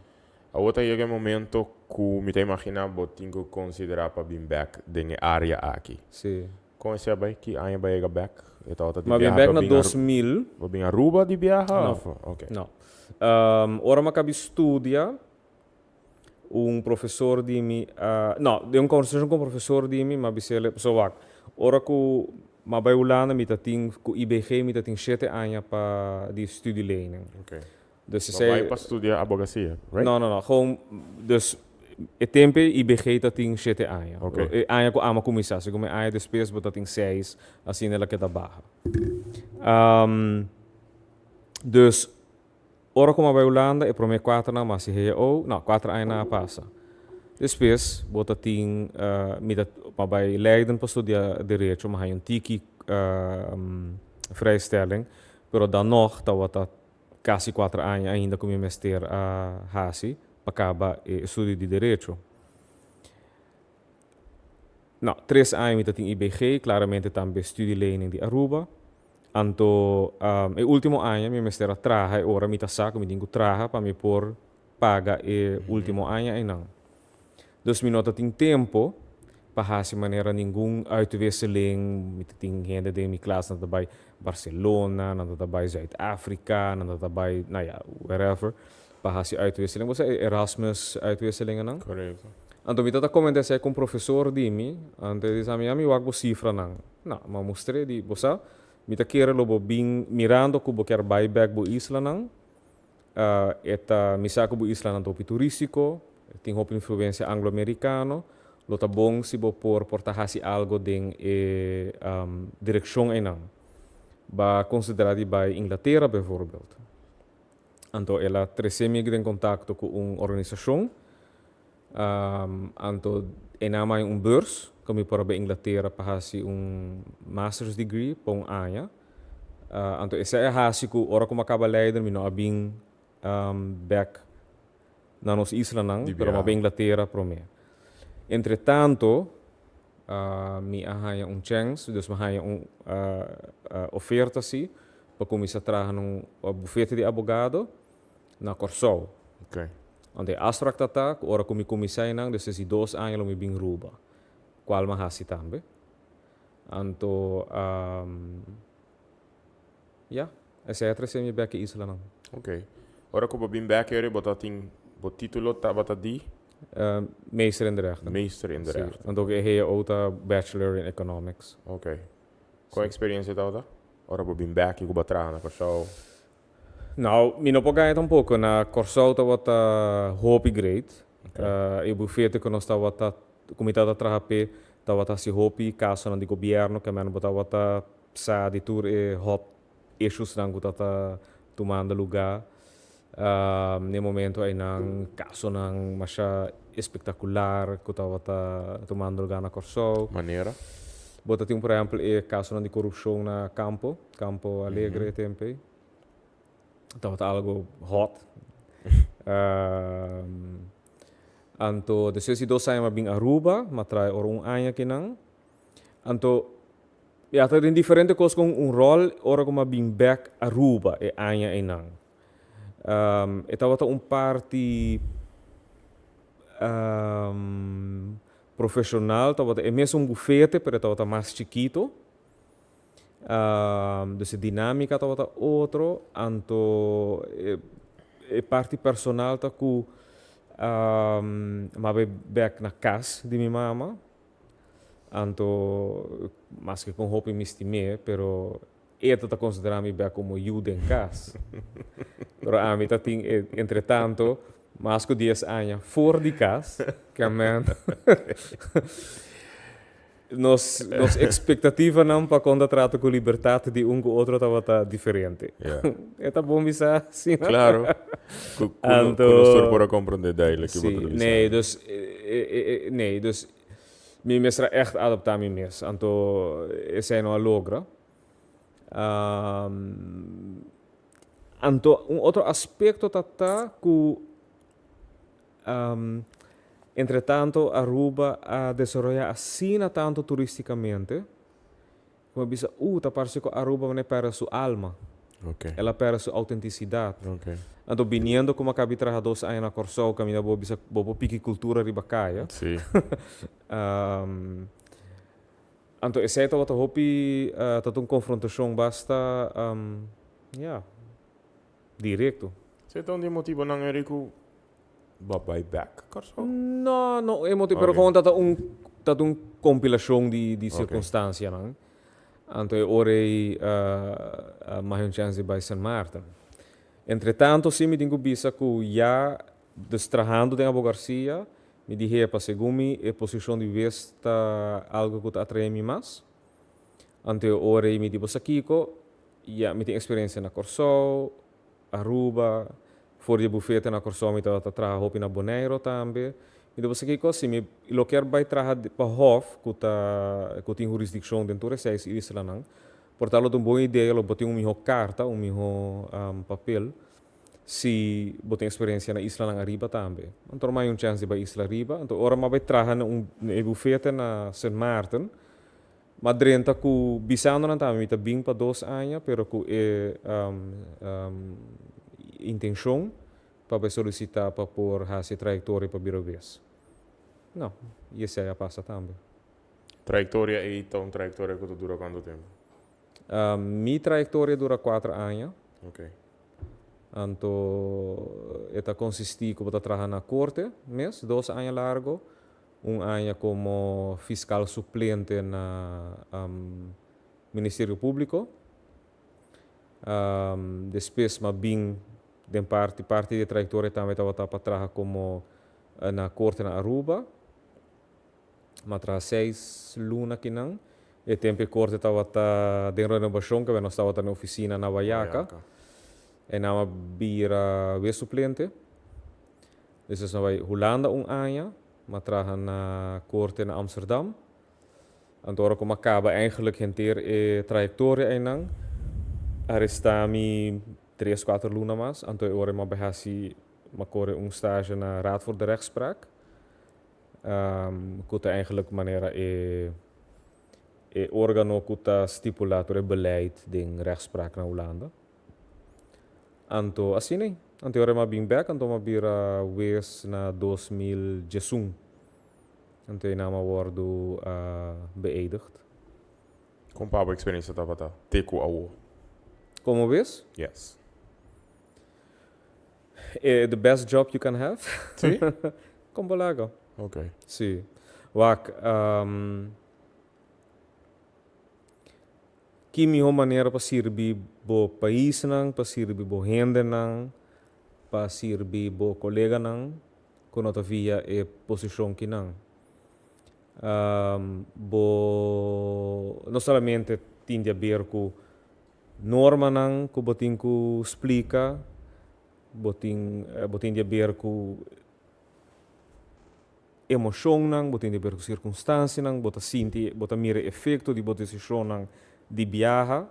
Speaker 1: A outra chega um momento que me te imagina que tenho que considerar para vir back na área aqui.
Speaker 2: Sim.
Speaker 1: Como é que aí vai back? Então, tá de
Speaker 2: Mas bem
Speaker 1: viajar
Speaker 2: back na
Speaker 1: para
Speaker 2: 2000.
Speaker 1: vir a Aruba de viajar?
Speaker 2: Não.
Speaker 1: Ok.
Speaker 2: Não. Ora me acabei estudia professor de mim, não, de conversação com professor de mim, mas bisele, so wak. Ora que ma bij Holanda met dat ding, com IBG met dat ding 7 anos para de studielening.
Speaker 1: Ok.
Speaker 2: Dus ze
Speaker 1: Então, vai
Speaker 2: zei,
Speaker 1: para estudar advocacia, right?
Speaker 2: não, gewoon, dus het tempo IBG dat ding 7 anos.
Speaker 1: Ok.
Speaker 2: Anos com ama começar, se como anos depois botar ding 6, assim ela que tá barra. Dus ora como bij Holanda, e prome 4 na mas he oh, não, 4 anos na passa. Depois, bota ting, maar bij Leiden para estudar direito, maar hij een tiki vrijstelling, pero dan nog, dat wat dat quase 4 anos ainda como meester a Hasi, para acabar estudo de direito. Nou, 3 anos met dat in IBG, claramente também studielening de Aruba. Anto, e último ano, meu meester a traga, e ora me tá saco, me dingo traga, para me por paga e último ano e não. Dus mi nota ting tempo para hasi maneira nenhum uitwisseling met ting gente de mi klas na bij Barcelona, na bij Zuid-Afrika, na bij nou ja, wherever para hasi uitwisseling. Was Erasmus uitwisselingen dan?
Speaker 1: Correto.
Speaker 2: Anto mi tata comentar sai com professor di mi, ante di ami wag bo cifra nang. Na, ma mostre di bosa mi ta kere lobo bing mirando ku bo ker buyback bo isla nang. Eta misako bo isla nang topi turístico. Tem uma influência anglo-americana, lota bom se por portar algo de direção em não, ba considerado by Inglaterra bijvoorbeeld. Anto ela tresemi em contato com uma organização, anto enama beurs, como para by Inglaterra para hasi master's degree para ano. Anto essa é hasi ku ora como acaba Leiden, mi no abing back na nos isla nang, pero ma Inglaterra prome. Entretanto, mi ahaya chance, dus ma haya oferta si, para começar a trabalhar num bufete de advogado na Corsol.
Speaker 1: Ok.
Speaker 2: Onde astrak tata, ora kumi começar nang, dus esi 2 anos mi bing ruba. Qual ma hasi tambe. Anto, ja, essa é a terceira mi back isla nang.
Speaker 1: Ok. Ora que eu vim back here, botar ting o título tá bata di
Speaker 2: Meester in de rechten.
Speaker 1: meester in de rechten.
Speaker 2: Want ook hij ook bachelor in economics.
Speaker 1: Ok. Qual experiência tá outra? Ora vou bim back e go batra na Corsol.
Speaker 2: Nou, mi no pogai un poco na Corsol ta wat hopi grade. E bufete que nós ta wat comitata trahape ta wat si hopi caso di governo que men bota wat sa di tour e hot issues nang bota tomando lugar. No momento ay nang kaso nang masya espectacular ko tawata tomando lugar na Corsol.
Speaker 1: Maneira.
Speaker 2: Bota tem por exemplo caso nang di corrupção na Campo Alegre tempe. Tawata algo hot. Anto depois de 2 anos mabing Aruba, matrai or ano kinang. Anto ya tem diferente coisas com rol ora como mabing back Aruba e ano ay nang. Estava parte profissional, é mesmo bufete, mas estava mais chiquito. Dus a dinâmica estava outro, anto parte personal tá com mas back na casa de minha mama, anto mas que com roupa me estimei, pero esta está considerando back como ajuda em casa. Pero a mim tá entretanto, mas com 10 anos fora de casa, que a man nos expectativa não para quando trata com liberdade de com outro estava diferente. É tá bom bisa sim.
Speaker 1: Claro. Conosco para compreender daí que
Speaker 2: você nee, dus mi mesra echt adaptar mi mes. Anto esse não logra. Anto outro aspecto tá que entretanto Aruba a desarrollar assim tanto turisticamente como bisa tá parece que Aruba não perde sua alma.
Speaker 1: Okay.
Speaker 2: Ela perde sua autenticidade.
Speaker 1: Okay.
Speaker 2: Anto viniendo como acabei trabalhar 2 anos na Corsol, caminha bobo pique cultura riba caia.
Speaker 1: Sim.
Speaker 2: Anto essa wat hopi tatun confrontação basta direto.
Speaker 1: Você tem um motivo não Erico babay back, corso?
Speaker 2: No, no emotivo, pero
Speaker 1: Okay.
Speaker 2: gewoon dat een compilação de circunstâncias, não? Anto é orei mais um chance by San Martin. Entretanto, sim, me digo bisa que já destrahando de Abu Garcia, me dije para segumi a posição de vista algo que atrai-me mais. Anto é orei me digo sakiko, já me tem experiência na Corso, Aruba, fora de bufete na Corso, me estava trabalhando na Bonaire também. E depois aqui coisa, me lo quer vai trabalhar para Hof, que tem jurisdição dentro de seis islas não. Portanto, uma boa ideia, lo botar uma carta, papel, se botar experiência na isla na Arriba também. Então, mais chance de para isla Arriba. Então, ora mais vai trabalhar na bufete na Saint Martin. Mas drenta que bisando não também está bem para 2 anos, pero que é intenção para solicitar para pôr essa trajetória para vir vez. Não, isso aí passa também.
Speaker 1: Trajetória e então trajetória que dura quanto tempo?
Speaker 2: Minha trajetória dura 4 anos.
Speaker 1: Ok.
Speaker 2: Então, esta consiste que eu trabalho na corte, 2 anos largo. 1 ano como fiscal suplente na Ministério Público. Depois, mas bem, de parte da trajetória também estava para trabalhar como na corte na Aruba. Mas tra 6 lunas aqui não. E tempo a corte estava de renovação, que nós estava na oficina na Bayaca. E na bira vez suplente. Depois, nós vai Holanda 1 ano. Maar trabalha na corte na Amsterdam. Agora como acaba eigenlijk inteiro a trajetória ainda. Arrestami 3-4 lunas mais. Então agora eu behasi macore stage na Raad voor de Rechtspraak. Que eigenlijk maneira é órgão que está stipulado o beleid de rechtspraak na Holanda. Então assim nem. Então eu bem back, então eu bira wes na 2011. Então eu nama worden beëdigd.
Speaker 1: Com power experiência estava tá. Teco awo.
Speaker 2: Como vês?
Speaker 1: Yes.
Speaker 2: The best job you can have.
Speaker 1: Sim?
Speaker 2: Com bolago.
Speaker 1: Ok.
Speaker 2: Sim. Wak, que melhor maneira para servir bo país não, para servir bo gente não, para servir bo colega não, quando tu via a posição que não. Não somente tem a ver com norma não, que botin que explica, botin a ver com emoção não, botin a ver com circunstância não, botin sentir, botin mira efeito de botin decisão não de viaja.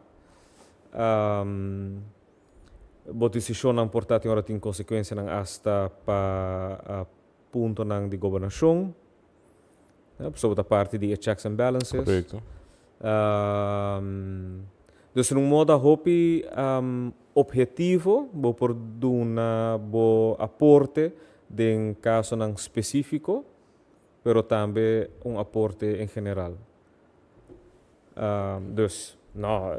Speaker 2: Botin decisão não portanto agora tem consequência não hasta para ponto não de governação. Pessoa da parte de checks and balances.
Speaker 1: Correto.
Speaker 2: Dus num modo hopi objetivo, bo por duna bo aporte de um caso não específico, pero também aporte em geral. Dus, no,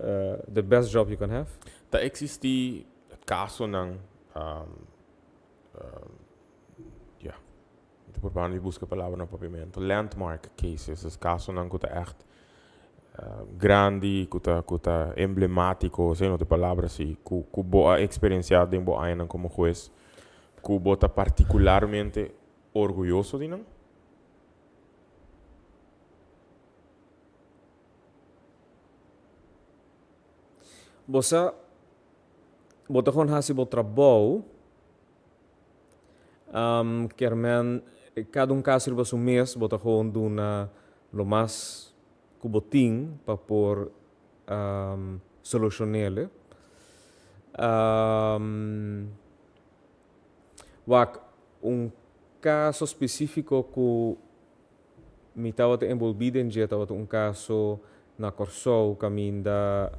Speaker 2: the best job you can have.
Speaker 1: Da existe caso não por baan die busca palavra no pavimento. Landmark cases, os casos não que echt grande, que emblemático, sei não de palavra assim, que boa experienciado em boa ainda como juez, que boa particularmente orgulhoso de não.
Speaker 2: Bosa, bota gewoon hasi bo trabalho, quer men cada caso vai um mês, bota gewoon doen lo mais cubotin para por solucionar. Wak caso específico que me estava envolvido em dia, estava caso na Corso, caminho da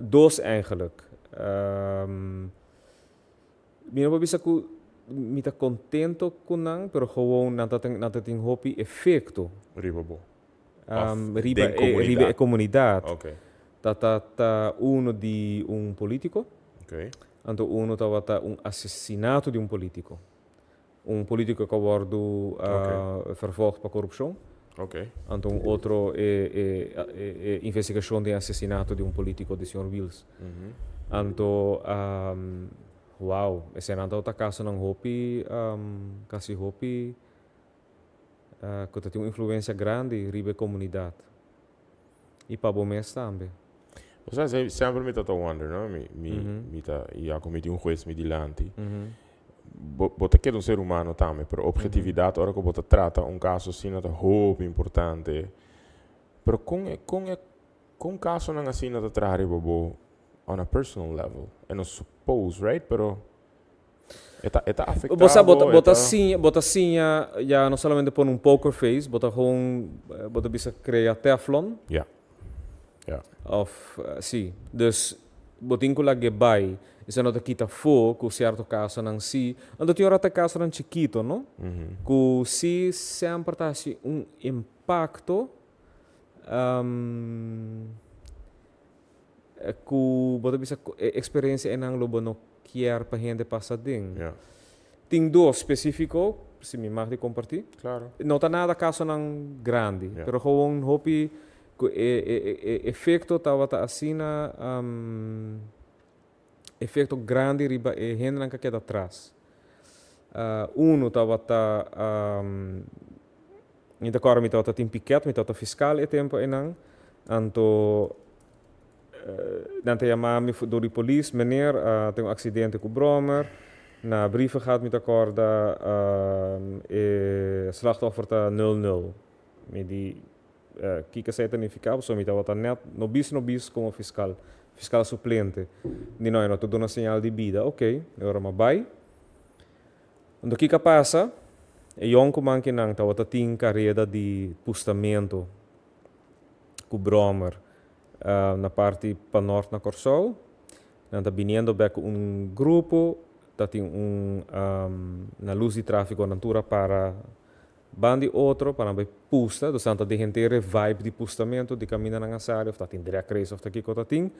Speaker 2: 2 eigenlijk. Minha babisa que me está contento com não, pero gewoon nata tem hopi efeito.
Speaker 1: Ribabo. den
Speaker 2: riba e comunidade.
Speaker 1: Ok.
Speaker 2: Tá uno de político,
Speaker 1: Ok.
Speaker 2: anto uno tá assassinato de político. Político que abordo vervolgd por corrupção.
Speaker 1: Ok.
Speaker 2: Anto outro é investigação de assassinato de político de Sr. Wills. Anto, wow, esse é outra caso não hopi, kasi hopi, que tem uma influência grande ribe comunidade. E para bom mês também.
Speaker 1: Você sempre me tá wonder, não? Me tá cometi juez me dilante. Bota que é ser humano também, pero objetividade, hora que bota trata caso assim nada hope importante. Pero com caso não assim nada trare bobo on a personal level. I don't suppose, right? Pero está afetado.
Speaker 2: Você bota assim, já não somente por poker face, bota bisa criar teflon.
Speaker 1: Yeah.
Speaker 2: Of, sim. Dus, botinho lá que vai, isso não kita fo, com certo caso não si. Ando tem hora caso não chiquito, não? Que si sempre tá assim impacto, que bota bisa experiência em ang lobo no quer para gente passar ding.
Speaker 1: Yeah.
Speaker 2: Tem dois específico, se me mag compartilhar.
Speaker 1: Claro.
Speaker 2: Não tá nada caso não grande,
Speaker 1: Yeah.
Speaker 2: pero gewoon hopi efeito tava assim efeito grande riba e gente não queda atrás. Uno tava ainda agora me tava tem piquet, me tava fiscal e tempo enang, anto dan chamar-me door de police, meneer, tem acidente com o Bromer. Na brieven gaat met akkoord slachtoffer ta 0-0. Met die kika sa identificado, so met wat net no bis como fiscal suplente. Di no, no, tu dona señal de vida, ok, agora ma bay. Quando kika passa, e jonko man kinang ta wata ting carreira de postamento com o Bromer. Na parte para norte na Corsol, está vindo back grupo, tem na luz de tráfego na altura para bandi outro para bem pusta, do santa de gente vibe de postamento de caminho na área, ou tem direct race ou aqui que tem,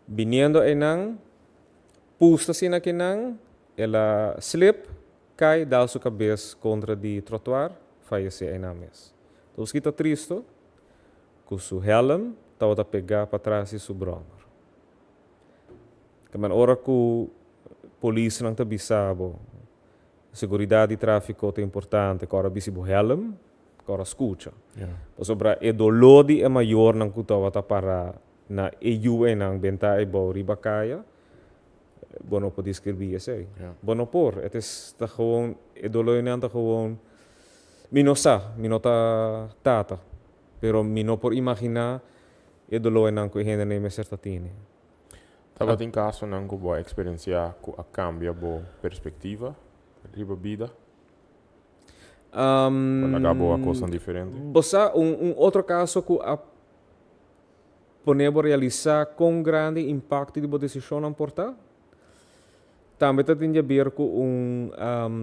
Speaker 2: vindo enang pusta sina kinang, ela slip, cai, dá sua cabeça contra de trotuar, falece enang mes. Então, isso está triste, com seu helm estava a pegar para trás e o Bromer. Mas hora que a polícia não está bisabo, a segurança de tráfico é importante, que hora bisi o helm, que hora escuta. Sobre o dolor é maior não que estava a parar na EU e não benta e bom riba caia, bom não pode escrever isso aí. Bom não por, é está gewoon o dolor não está gewoon minota tata, pero não por imaginar e dolore não que gente nem me certa tiene.
Speaker 1: Tava tem caso não que boa experiência com a cambia boa perspectiva, riba vida. Quando acabou a coisa diferente.
Speaker 2: Você outro caso que a podemos realizar com grande impacto de boa decisão não portar. Também tem a ver com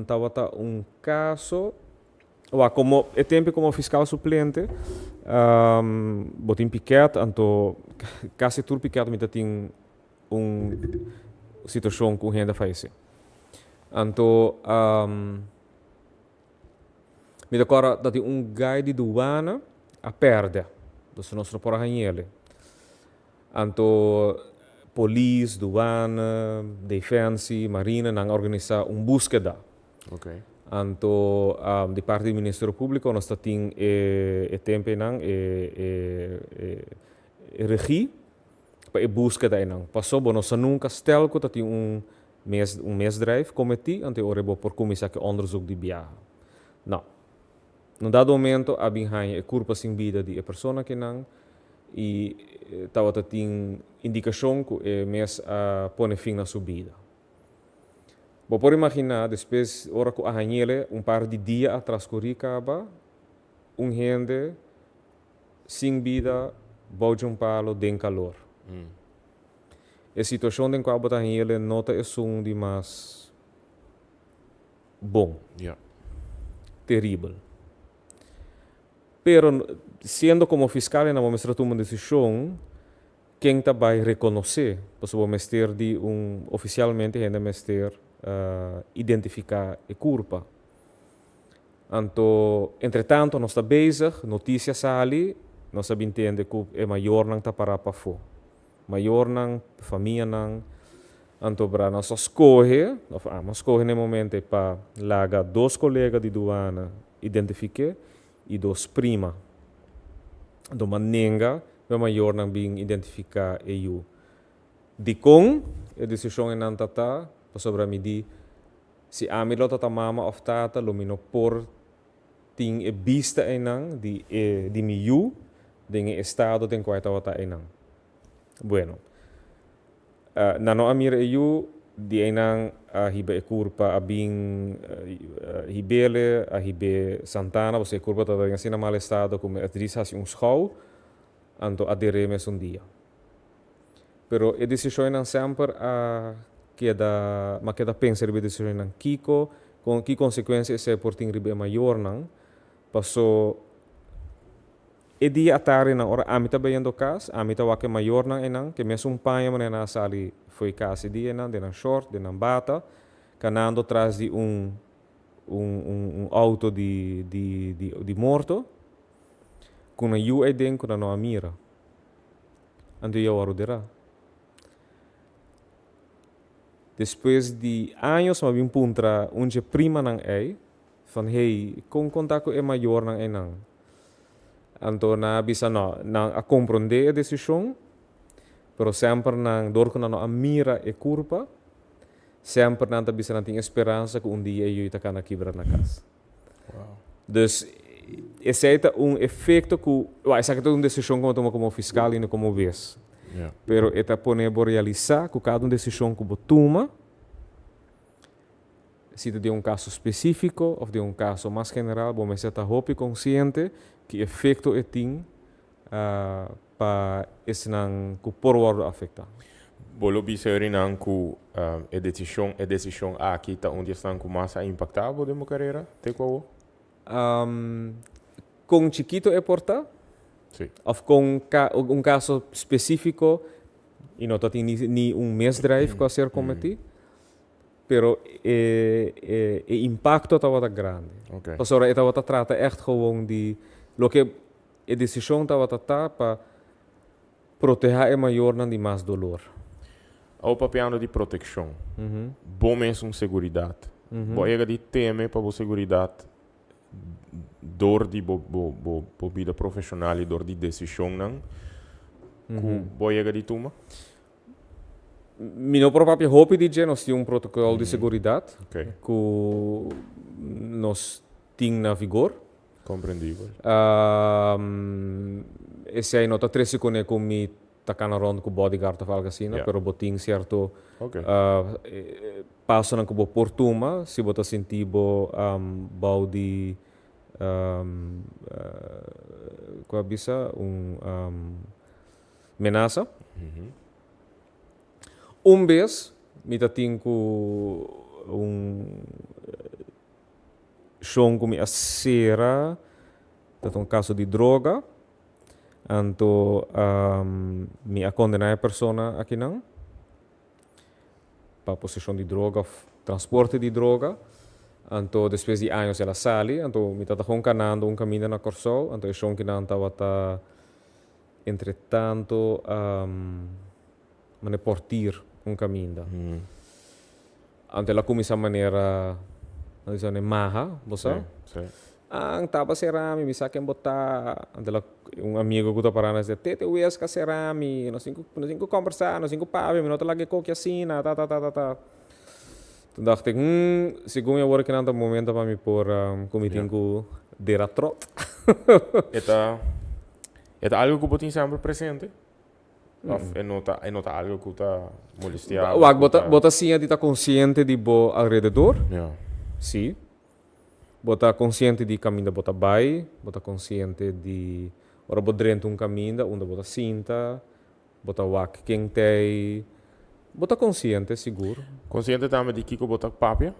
Speaker 2: tava caso como é tempo como fiscal suplente, botin piquet, anto quase tudo piquet me tem situação com gente falece. Anto me decora dat guy de douane a perde, do nosso por arranhele. Anto police, douane, defense, marina não organizar búsqueda.
Speaker 1: Okay.
Speaker 2: Anto di parte del Ministero Pubblico nós tem tempo não regie para busca da não passou bom nós nunca stel que tem mesdrijf committee ante ore por comissão que onderzoek de viagem não no dado momento a binhanha é culpa sem vida de pessoa que não e tava tem indicação que é mês a pôr fim na sua vida. Vou por imaginar, depois, hora que a hanhele, par de dias atrás que acaba, gente sem vida, bode palo, tem calor. A situação em que a hanhele nota é de mais bom, terrível. Pero, siendo como fiscal, na vamos tomar uma decisão, quem tá vai reconhecer, pues vamos ter de oficialmente ainda vamos ter identificar a culpa. Então, entretanto, nós está bezig, notícia sali, nós sabemos entender que é maior não tá para fora. Maior não, família não. Então, para nós escolher, nós escolher no momento para lagar 2 colegas de douana identificar e 2 prima. Então, manenga, é maior não bem identificar eu. De com, a decisão é não tá, sobre a medir, se a mim lota mama of tata, lumino por ting e vista em não, de miu, de estado tem qual tá em não. Bueno. Na no amira eu di enang hibe e curpa abing hibele a hibe Santana você curpa toda em assim mal estado como atrisa um schau anto adereme um dia. Pero a decisão não sempre queda pensar a decisão não kiko com que consequências é por ting ribe maior não passou e dia atari na ora amita bayando kas amita wake maior na enang que mesmo panha manena sali foi kasi dia nan de short de bata canando atrás de auto de morto com a you eden com a no amira ando eu arudera depois de anos ma bim puntra unje prima nang van hey com contato é maior nang enang. Então, na bisa não a compreender a decisão, pero sempre não dor que não a mira e culpa, sempre não bisa não tem esperança que dia eu ita kana quebrar na casa.
Speaker 1: Wow.
Speaker 2: Dus esse é efeito que, essa é uma decisão como toma como fiscal e não como vez.
Speaker 1: Yeah.
Speaker 2: Pero eta pone por realizar que cada decisão que toma, se de caso específico ou de caso mais general, bom, você está hope consciente que efeito é tem para esse não que por word afeta.
Speaker 1: Bolo biseri não que a decisão aqui tá onde estão com massa impactável de minha carreira, te qual?
Speaker 2: Com chiquito é porta?
Speaker 1: Sim.
Speaker 2: Ou com caso específico e não tem nem mês drive que a ser cometido? Pero o impacto estava grande.
Speaker 1: Okay.
Speaker 2: Então, estava trata echt gewoon de lo que a decisão estava para proteger é maior não de mais dolor.
Speaker 1: O papel de proteção. Bom mesmo seguridade. Bom é de teme para a seguridade dor de vida profissional e dor de decisão não. Bom é de tuma.
Speaker 2: Meu próprio hobby de nós temos protocolo de segurança
Speaker 1: Okay.
Speaker 2: que nós temos na vigor.
Speaker 1: Compreendível.
Speaker 2: Esse aí não está 3 segundos com me tacar na ronda com bodyguard ou algo assim, pero botinho certo passo na cubo por tuma, se botar sentir balde qual bisa menaça. Vez, me tenho chão com a cera, um caso de droga, então me a condenar a pessoa aqui não, para possessão de droga, transporte de droga, então depois de anos ela sai, então me está canando caminho na Corsol, então o chão que não estava entretanto portir caminho. Ante la começa a maneira maha, você?
Speaker 1: Sim.
Speaker 2: Ang taba serami, misa que botar, ante la amigo que tá parando dizer, tete ues ka serami, nós cinco conversar, nós cinco pavi, me nota lagi coque assim, tá. Então dachte segundo eu que nanta momento para me por comitinho de ratro.
Speaker 1: É algo que eu botinho sempre presente. É nota algo que está molestando.
Speaker 2: Bota sim de estar consciente de bo alrededor.
Speaker 1: Yeah.
Speaker 2: Sim. Bota consciente de caminho bota vai, bota consciente de ora bodrento caminho onde bota cinta, bota wak quem tem. Bota consciente seguro.
Speaker 1: Consciente também de que bota papia?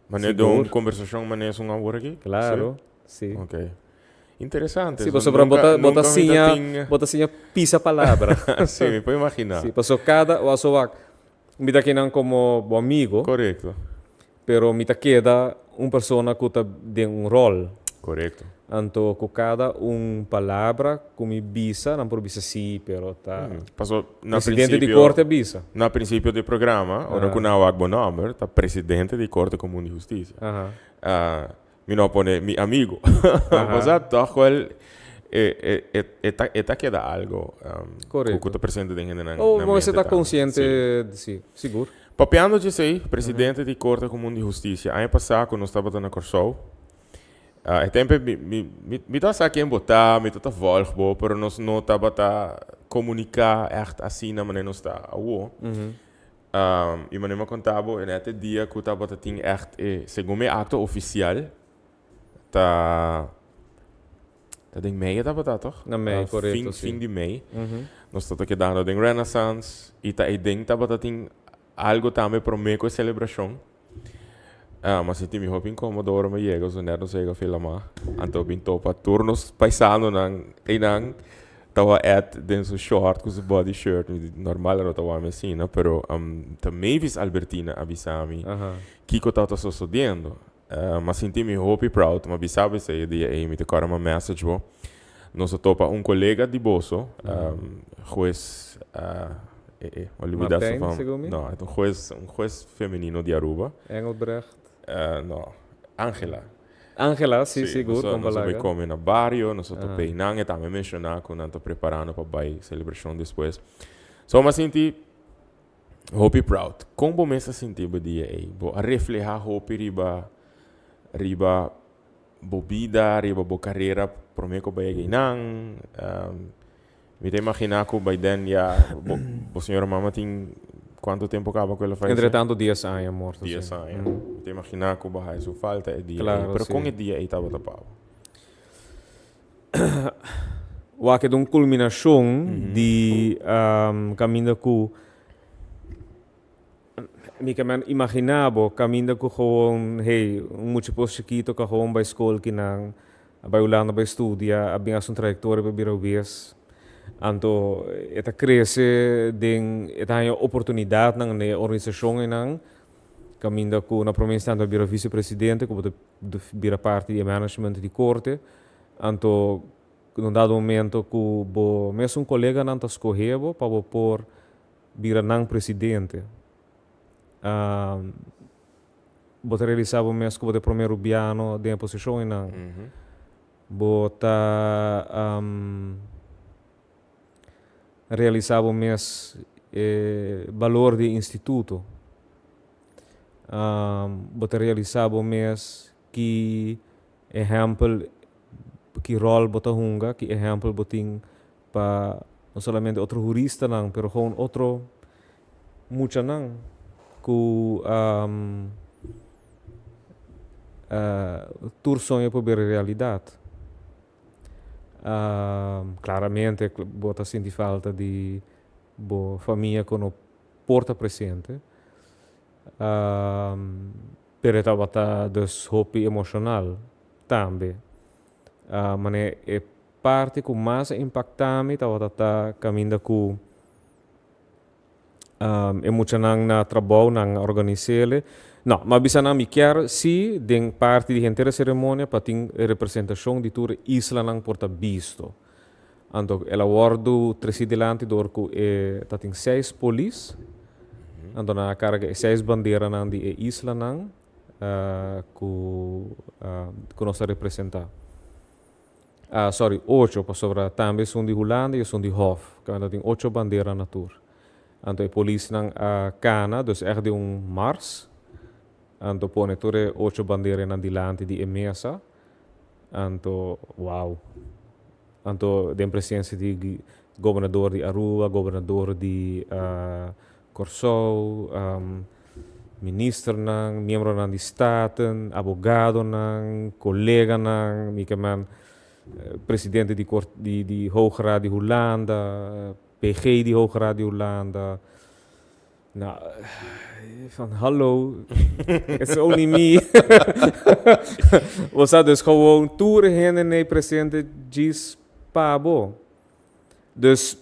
Speaker 1: Mas de uma conversação, mas é uma hora aqui?
Speaker 2: Claro. Sim.
Speaker 1: Ok. Interessante.
Speaker 2: Sì,
Speaker 1: so,
Speaker 2: posso bota
Speaker 1: nunca
Speaker 2: bota sinha pisa palavra.
Speaker 1: Sì, mi puoi immaginare.
Speaker 2: Sì, posso cada o so mi da kenan como bo amigo,
Speaker 1: Corretto.
Speaker 2: pero mi ta queda persona que ta de rol.
Speaker 1: Corretto.
Speaker 2: Anto com cada palavra como bisa, não por bisa si, pero ta
Speaker 1: Passo na
Speaker 2: presidente di
Speaker 1: princípio,
Speaker 2: corte bisa.
Speaker 1: na princípio do programa, ora que não há bom nome, tá presidente di Corte Comum de Justiça. Mi não pone mi amigo. Mas a toch wel eta queda algo.
Speaker 2: Corretto.
Speaker 1: Que tá presente dentro na
Speaker 2: Ou você está
Speaker 1: tá.
Speaker 2: consciente,
Speaker 1: Sim.
Speaker 2: sim, seguro.
Speaker 1: Papiando de sei, presidente di Corte Comum de Justiça. Ano passado, quando estava na Corsol, e tempo mi tá aqui em botar, mi tá volgbo, pero nós não estava tá comunicar echt assim na maneira nós está awo. E maneira contava, e nesse dia que estava tá ting echt, segundo meu acto oficial, tá em mei estava tá toch?
Speaker 2: Na mei, correto,
Speaker 1: fim de mei. Nós estamos aqui dando em Renaissance, e tá dentro estava tá ting algo também para mim com a celebração. Mas se mi hopi incômodo ora me chega, so não sei filmar. Anto bin topa turnos paisano nang tawa dentro short com o body shirt, normal era tawa mesina, pero também vis Albertina avisami. Kiko tava sucedendo. Mas senti mi hopi proud, mas bisabe se dia me te cara uma message bo. Nós topa colega de bolso, juez olvidar se fama. Não, é juez feminino de Aruba.
Speaker 2: Engelbrecht.
Speaker 1: No, Angela.
Speaker 2: Angela, sim, seguro.
Speaker 1: Nós vamos comer no barrio, nós estamos peinando, e também mencionar que nós estamos preparando para a celebração depois. Só me senti hope proud. Como me senti o dia aí? A reflejar hope riba bobida, riba bo carreira, para mim que vai ganhar. Me imaginar que vai den já, o senhor mama tem quanto tempo acaba com ela faz?
Speaker 2: Entretanto, 10 anos morto.
Speaker 1: 10 anos. Te imaginar que vai isso falta é dia.
Speaker 2: Claro,
Speaker 1: pero com o dia aí estava tapado.
Speaker 2: O que é uma culminação de caminho que me imaginava caminho que gewoon hey muito pouco chiquito que gewoon bij school que não vai olhando vai estudar bem a sua trajetória para virar vez. Anto eta cresce den eta a oportunidade na organização nang caminho que na província tanto vira vice-presidente como vira parte do management de corte. Anto num dado momento que bo mesmo colega não está escolhendo para por vira não presidente. Bota realizava mesmo como de primeiro piano de posição não. Bota realizava mesmo valor de instituto. Bota realizava mesmo que exemplo que rol bota hunga, que exemplo boting para não somente outro jurista não, pero gewoon outro mucha não que tur sonho para ver a realidade. Claramente bota sentir falta de boa família com o porta presente. Pero estava dus hopi emocional também. Mas é parte que mais impacta-me estava caminho que emocional na trabalho na organização. Não, mas bisa na miquer se den parte de inteira cerimônia para ter representação de toda isla não porta visto. Então, ela guardo três delante do orco tá tem 6 polis. Então na carga 6 bandeiras não de isla não que nós representar. Sorry, 8 para sobra também são de Holanda e são de Hof. Que tem 8 bandeiras na tour. Então a polícia não cana, dus é de Mars. Anto pone tore 8 bandere na dilante di emesa. Anto wow. Anto den presenza di governador di Aruba, governador di Corsou, minister nang, membro nang di staten, abogado nang, collega nang, mikaman presidente di Hoge Raad di Hollanda, PG di Hoge Raad di Hollanda. Nou, van hallo, it's only me. We zaten dus gewoon toeren heen en nee, president G's Pabo. Dus,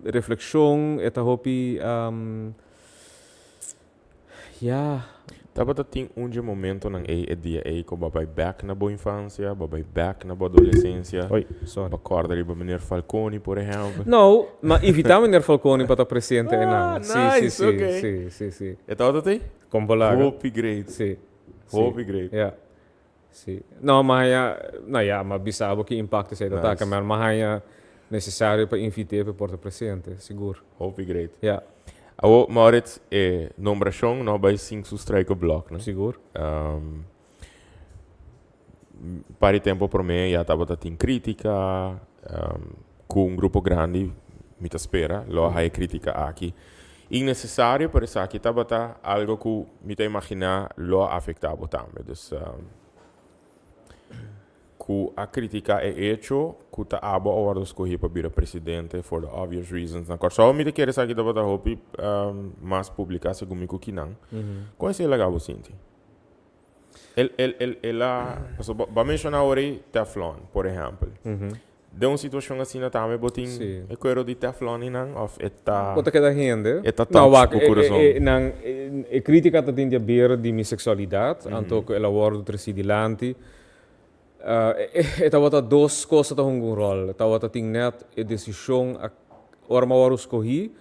Speaker 2: reflexão, eta hopi, ja,
Speaker 1: Tava tem momento nang e dia ko babay back na boa infância, babay back na boa adolescência.
Speaker 2: oi, sorry.
Speaker 1: Bacorda ali meneer Falcone, por exemplo.
Speaker 2: No, ma evitamos meneer Falcone para estar presente en
Speaker 1: Ah, nice, okay.
Speaker 2: sí.
Speaker 1: É tal dat
Speaker 2: Com bolaga.
Speaker 1: Hope great.
Speaker 2: Sí.
Speaker 1: Hope great.
Speaker 2: Ja. Sí. No, maar ja, nou ja, maar bisabo que impacto sei
Speaker 1: Nice.
Speaker 2: data, maar ja necessário para invitar para porta presente, seguro.
Speaker 1: Hope great.
Speaker 2: Ja,
Speaker 1: Awo Maurits numeração no by sing su strike block, né?
Speaker 2: seguro.
Speaker 1: Pari tempo por me já tava tem crítica com um grupo grande, me ta spera, lo hai crítica aqui. Innecessário para isso aqui tava algo que me ta imaginar lo afetava também. Dus que a crítica é hecho, que tá abo agora escolher para vir presidente for the obvious reasons. Na cor só me te queres aqui tava hopi mais publicar segundo me que não. Qual é legal você sente? Ela, vamos mencionar hoje Teflon, por exemplo. De uma situação assim na também botin, é coero de Teflon não, of eta.
Speaker 2: Wat que da rende?
Speaker 1: Eta
Speaker 2: Nou,
Speaker 1: top
Speaker 2: wak,
Speaker 1: pro coração.
Speaker 2: crítica dat in die beer die mi sexualidade, anto que ela wordo tresidilante. Eta wata dos coisas tá um rol. Eta wata ting net a decisão a orma waru escolhi,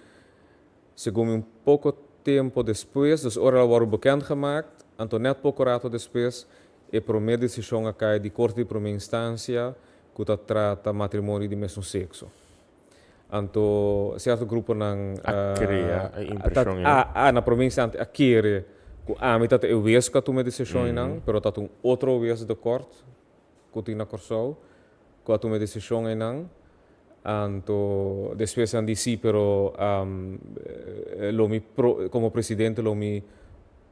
Speaker 2: segundo pouco tempo depois, dus ora waru bekend gemaakt, anto net pouco rato depois, e por minha decisão a cair de corte de primeira instância, que trata matrimônio de mesmo sexo. Anto certo grupo nang
Speaker 1: crea a impressão
Speaker 2: na província a querer que a mim tá eu vejo que tu me decisão nang, pero tá um outro vez de corte, que tinha corsou, que tu me decisão nang, anto depois andi si pero lo mi como presidente lo mi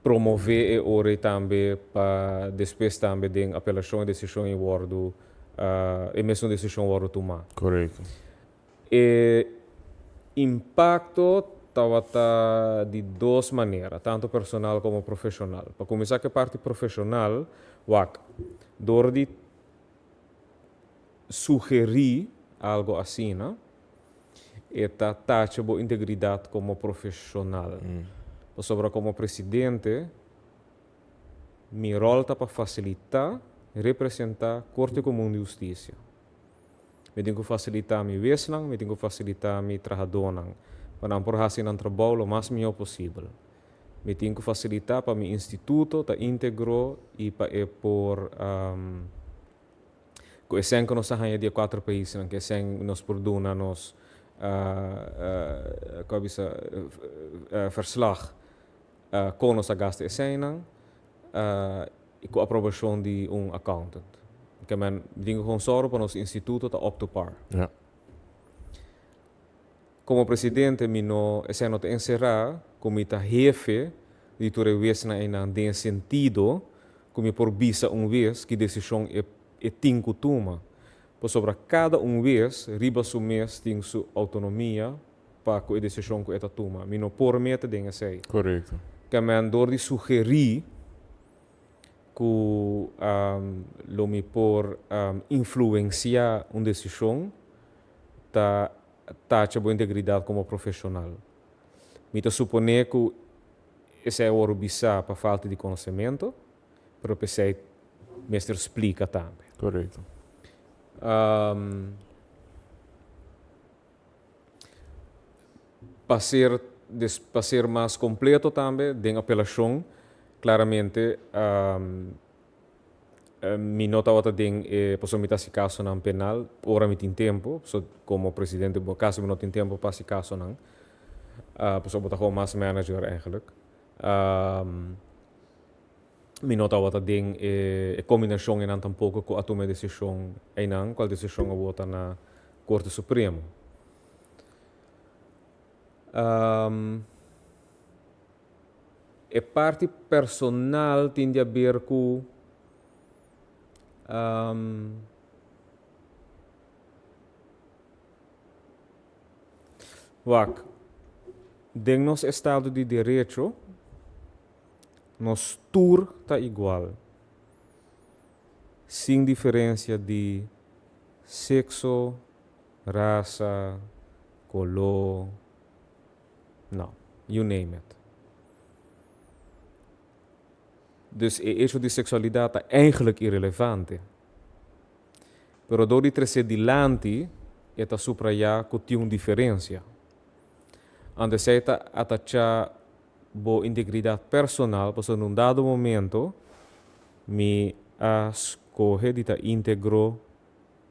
Speaker 2: promover e ore também para depois também den apelação e decisão em wordo e mesmo decisão wordo tomar.
Speaker 1: Correto.
Speaker 2: E impacto estava de duas maneiras, tanto personal como profissional. Para começar que a parte profissional, door de sugerir algo assim, né? Eta taxa boa integridade como profissional. Sobre como presidente, meu rol está para facilitar, representar a Corte Comum de Justiça. Me tenho que facilitar meu vesnang, me tenho que facilitar meu trabalhador, para não porrassi no trabalho o mais melhor possível. Me tenho que facilitar para meu instituto, tá íntegro e para por que sen que nós arranha de 4 países, que sen nos produna nos verslag com nossa gasta essenan e com a aprovação de accountant. Que men dingen gewoon zorgen para nosso instituto tá up to par.
Speaker 1: Ja.
Speaker 2: Como presidente, mi no esse não te encerrar, como ita jefe, de tu revés na den sentido, como por visa vez que decisão é tinco toma. Por sobre cada vez, riba su mês tem sua autonomia para que a decisão que eta toma. Mi no por meta den sei.
Speaker 1: Correto.
Speaker 2: Que men door de sugerir que lo me por influenciar uma decisão tá a boa integridade como profissional. Me tá suponer que esse é o bisa para falta de conhecimento, pero pensei mestre explica também.
Speaker 1: Correto.
Speaker 2: Para ser mais completo também, tem apelação. Claramente, mi nota wata ding possibilitasi caso ng penal, ora mi tin tempo, so como presidente, caso mi no tin tempo pa si caso ng, so bota ko mas manager eigenlijk. Mi nota wata ding combinação en tampouco ko atume decisão ainang, qual decisão wota na Corte Supremo. E parte personal tende a ver com de nosso Estado de Direito, nós tour tá igual. Sem diferença de sexo, raça, color, não, you name it. Dus o issue de sexualidade é eigenlijk irrelevante. Pero door die trece dilanti, eta supra ja que uma diferença. Ande seita atacha bo integridade personal, pois num dado momento, me escolhe de íntegro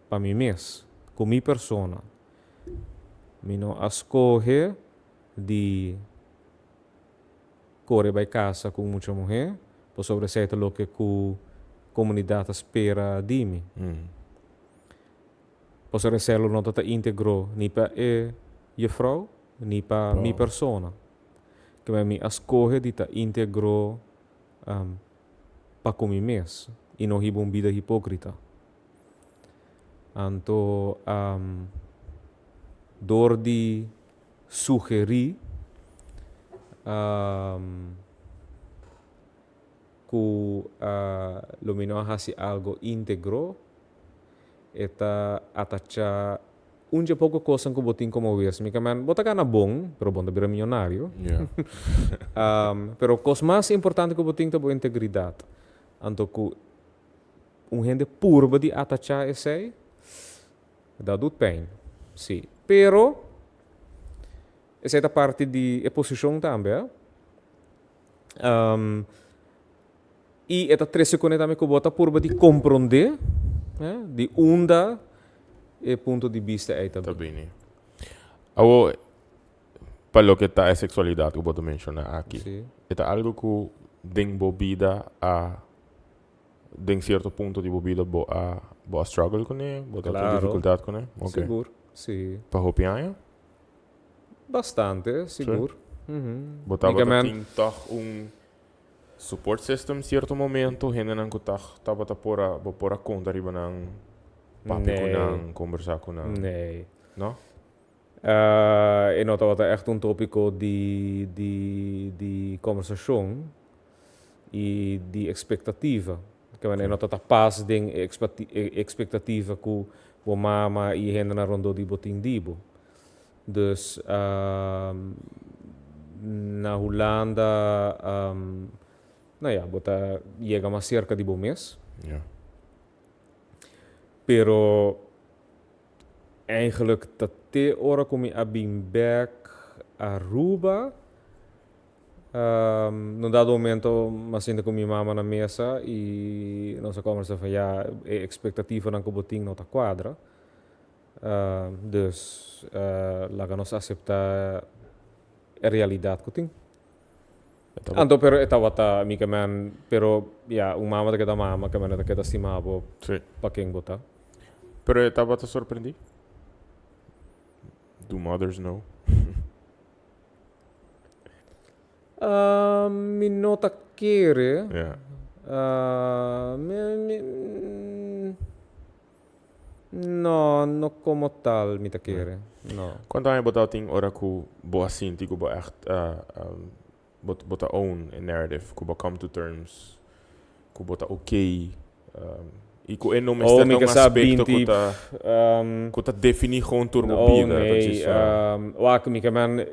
Speaker 2: para mim mesmo, com minha persona. Me não escolhe de correr para casa com muita mulher, por sobre seita lo que a comunidade espera de mim. Por sobre seita não está íntegro nem para a vrouw, nem para minha persona. Que me escolhe de íntegro para comigo mesmo e não riba uma vida hipócrita. Então, door de sugerir que lo menor hace algo íntegro, eta atacha unja pouco coisa que botin como vez. Me caman, bota gana bom, pero bom vira milionário.
Speaker 1: Yeah.
Speaker 2: Pero coisa mais importante que botin é a integridade. Então, que gente purba de atacha esse, dá do bem, sim. Pero essa é a parte de posição também. E esta três segundos também que bota purba de compreender, de onda e ponto de vista aí também.
Speaker 1: Tá bem. Agora, para o que está a sexualidade que você menciona aqui,
Speaker 2: Sim.
Speaker 1: é algo que tem bebida a tem certo ponto de bebida a struggle com ele, bota
Speaker 2: Claro.
Speaker 1: dificuldade com ele. Okay.
Speaker 2: Seguro, sim.
Speaker 1: Para hopiar,
Speaker 2: Bastante, seguro.
Speaker 1: bota
Speaker 2: Micaman-
Speaker 1: tem toch support system certo momento, gente não que tá bota por a conta riba não papi
Speaker 2: Nee.
Speaker 1: com não conversar com não,
Speaker 2: Nee.
Speaker 1: não?
Speaker 2: E nota wat echt een tópico de conversação e de expectativa. Que é nota tá paz de expectativa que o mama e gente na rondo de botin dibo. Dus na Holanda, nou ja, bota llega mais cerca de bom mês.
Speaker 1: Ja.
Speaker 2: Pero eigenlijk dat te ora kom je abim back Aruba. Num dado momento, mas ainda com minha mama na mesa e nossa conversa foi já a expectativa não que o botinho não está quadra. Dus lá que nós aceitar a realidade que tem. Então, pero estava tá amiga man, pero ja, mama da mama que man da que estimava
Speaker 1: Sim.
Speaker 2: para quem botar.
Speaker 1: Pero estava te surpreendi? Do mothers know?
Speaker 2: Mi nota quere.
Speaker 1: Yeah.
Speaker 2: No, no como tal mi te quere. No.
Speaker 1: Quando hij botat ting ora ku bo asinti ku bo echt bota own a narrative ku bo come to terms ku bota okay e ku no me
Speaker 2: Oh,
Speaker 1: sta
Speaker 2: mi
Speaker 1: um
Speaker 2: que sabe
Speaker 1: aspecto
Speaker 2: binti,
Speaker 1: ku ta defini gewoon turbo
Speaker 2: No,
Speaker 1: vida, dat
Speaker 2: nee.
Speaker 1: is
Speaker 2: Wak mi que man.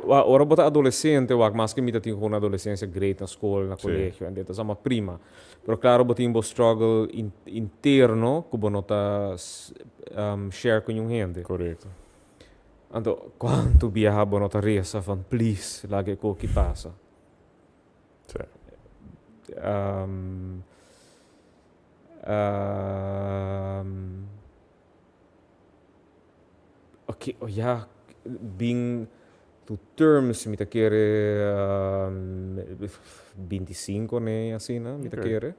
Speaker 2: Ora bota adolescente, wak mas que mi te tinha uma adolescência great na escola, na
Speaker 1: Sim.
Speaker 2: colégio, e isso é uma prima. Pero claro, botin bo struggle interno, que bo nota share com gente.
Speaker 1: correto.
Speaker 2: Então, quanto viaja bo nota resa van please, lagi ko que passa.
Speaker 1: Sim.
Speaker 2: Okay, oh ja, being to terms mi te quere 25 né assim, né? Mi te
Speaker 1: Okay.
Speaker 2: quere.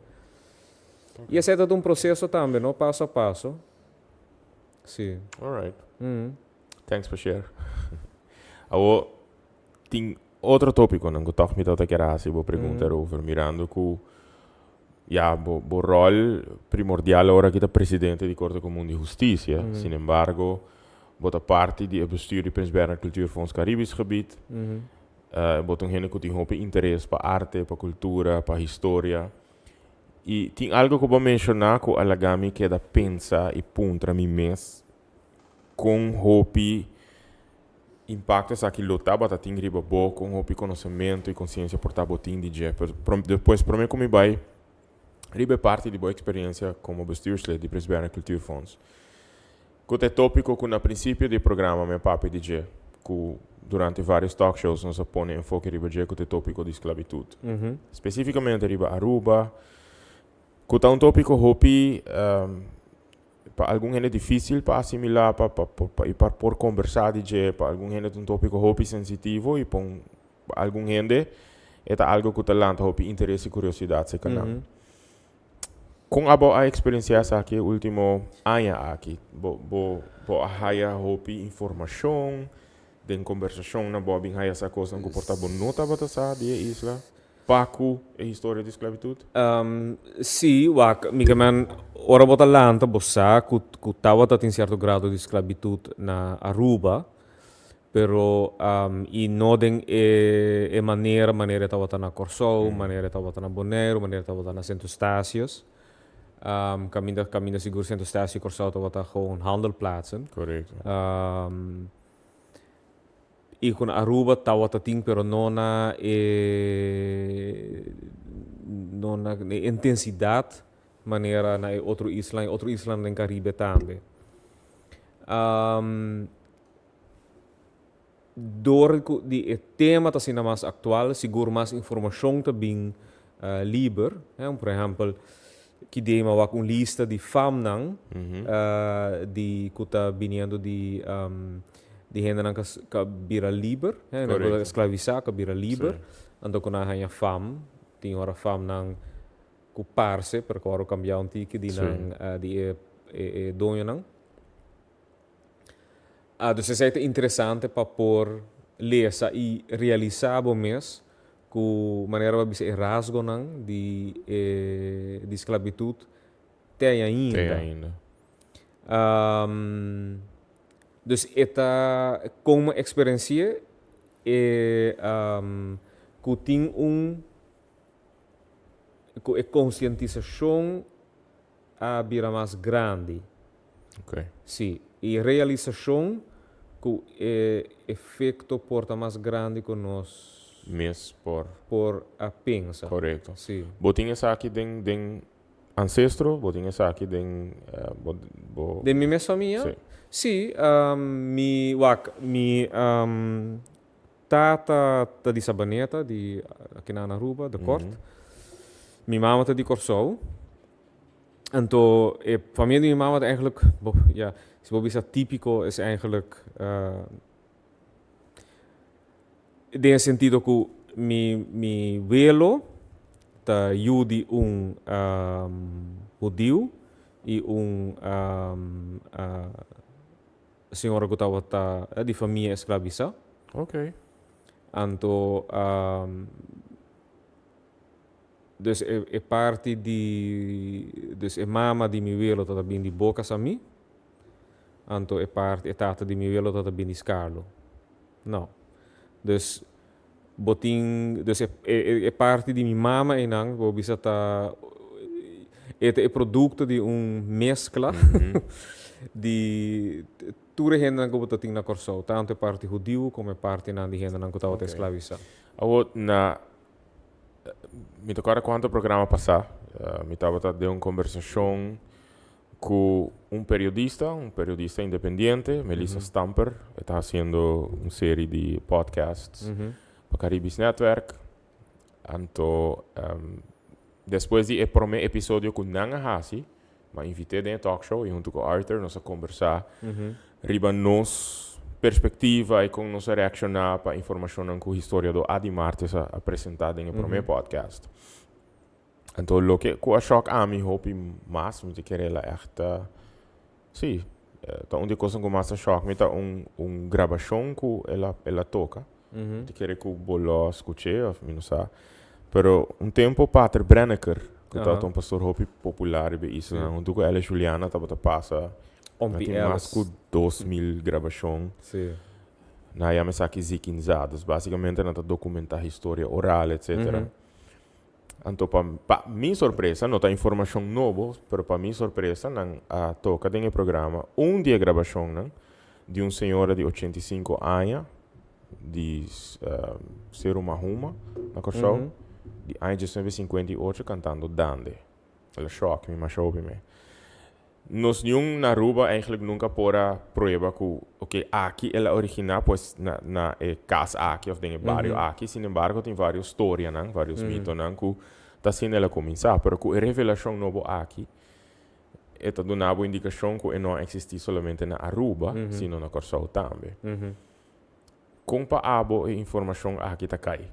Speaker 2: E esse é todo um processo também, não? Passo a passo. Sim.
Speaker 1: All right.
Speaker 2: Mm.
Speaker 1: Thanks for share. Awo ting outro tópico não que toch me dat ik era se vou perguntar over mirando ku ja bo rol primordial ora que tá presidente di Corte Comune de Justiça. Sin embargo, bota parte die bestuur die Prins Bernhard Cultuurfonds Caribisch gebied. Bota gente que tem hopi interesse para arte, para cultura, para história. E tem algo que eu vou mencionar que a Lagami queda pensa e puntra mi mês com hopi impacto sa que lutar bata tem riba bo com hopi conhecimento e consciência por tabotim de je. Depois para mim como vai riba parte de boa experiência como bestuurslid de Prins Bernhard Cultuurfonds. Que é tópico que no princípio do programa meu papo de je que durante vários talk shows nós põe enfoque riba je que é tópico de esclavitud. Especificamente riba Aruba. Que é tópico hopi para algum é difícil para assimilar para por conversar de para algum é tópico hopi sensitivo e para algum é algo que talanta hopi interesse e curiosidade se canal. Com a experiência aqui último ano aqui, bo haya hopi informação, den conversação na bo bem haya essa coisa que porta bon nota bata sa de isla. Paco e história de esclavitud?
Speaker 2: Sì, mica man ora bota lanta bossa cu tawa ta in certo grado di esclavitud na Aruba, però i noden e maniera tawa ta na Corsou, maniera tawa ta na Bonaire, maniera tawa ta na Sint Eustatius. Camina sigur Sint Eustatius Corsou tawa ta gewoon handelplaatsen.
Speaker 1: Correct.
Speaker 2: E com Aruba tawa tating pero nona intensidade maneira na outro isla no Caribe também. Door die tema tá sendo mais atual, seguro mais informação também liber, por exemplo, que dema wak lista de famnang de kuta biniendo de gente nang kabira liber, nang esclavizar kabira liber, ando kuna hanya fam, ting ora fam nang kuparse per ora cambiar tiki di nang di donho nang. Dus é interessante para por lesa e realizar o mês com maneira bisa rasgo nang de esclavitud tem ainda. Dus esta como experiência é que tem que conscientização a bira mais grande.
Speaker 1: Okay.
Speaker 2: Sim, e realização que é efeito porta mais grande que nós
Speaker 1: mês
Speaker 2: por a pensa.
Speaker 1: Correto.
Speaker 2: Sim.
Speaker 1: Botinha essa aqui den ancestro, botinha essa aqui den
Speaker 2: de minha família.
Speaker 1: Sim.
Speaker 2: Sì, mi tata di Sabaneta, aqui na Aruba, de Kort. Mi mama di Corsou. Então, a família de minha mama eigenlijk, se vou dizer típico, é eigenlijk de sentido que mi velo tá judi judeu e senhora que estava de família escravizada.
Speaker 1: Ok.
Speaker 2: Então, dus é parte dus é mama de meu velo está bem de boca a mim. Então é tata de meu velo está bem de escarlo. Não. Dus é parte de minha mama e não vou bisa tá é produto de mescla de tudo gente que está na Corsou, tanto é parte judeu como é parte de gente que está escravizada.
Speaker 1: Me tocaram quanto programa passar, me estava de uma conversação com um periodista independente, Melissa Stamper, está fazendo uma série de podcasts para Caribbean Network. Então, depois de primeiro episódio com Nanga Hasi, me invitei em talk show e junto com Arthur nós a conversar riba nos perspectiva e com nossa reaccionar para a informação que a história do Adi Martes apresentada em primeiro podcast. Então, o que eu acho que a mim hope mais, me querer ela echt, sim, tá onde coisa que mais choque, me tá gravação que ela toca, te querer que o bolo escute, ou não sei, pero tempo Pater Brenneker Kuta um pastor hopi popular be isla. Untuk ela Juliana tava passa.
Speaker 2: Ompi
Speaker 1: Tem mais que 2.000 gravações.
Speaker 2: Sim.
Speaker 1: Na ya me saki zikinzados. Basicamente na documentar a história oral, etc. Então, para minha surpresa, não tem informação nova, mas para minha surpresa, a toca tem programa dia gravação de senhora de 85 anos, de Seru Mahuma, na show, de anos 1958, cantando Dande. Ela choque, me choque me. Nós na Aruba eigenlijk nunca pora prueba que aqui ela original pues na casa aqui of den barrio aqui, sin embargo tem várias histórias, vários mitos, que tá sendo ela começar, pero com a revelação novo aqui, esta donava indicação que não existe somente na Aruba, sino na Corsau também. Com abo a informação aqui tá cai.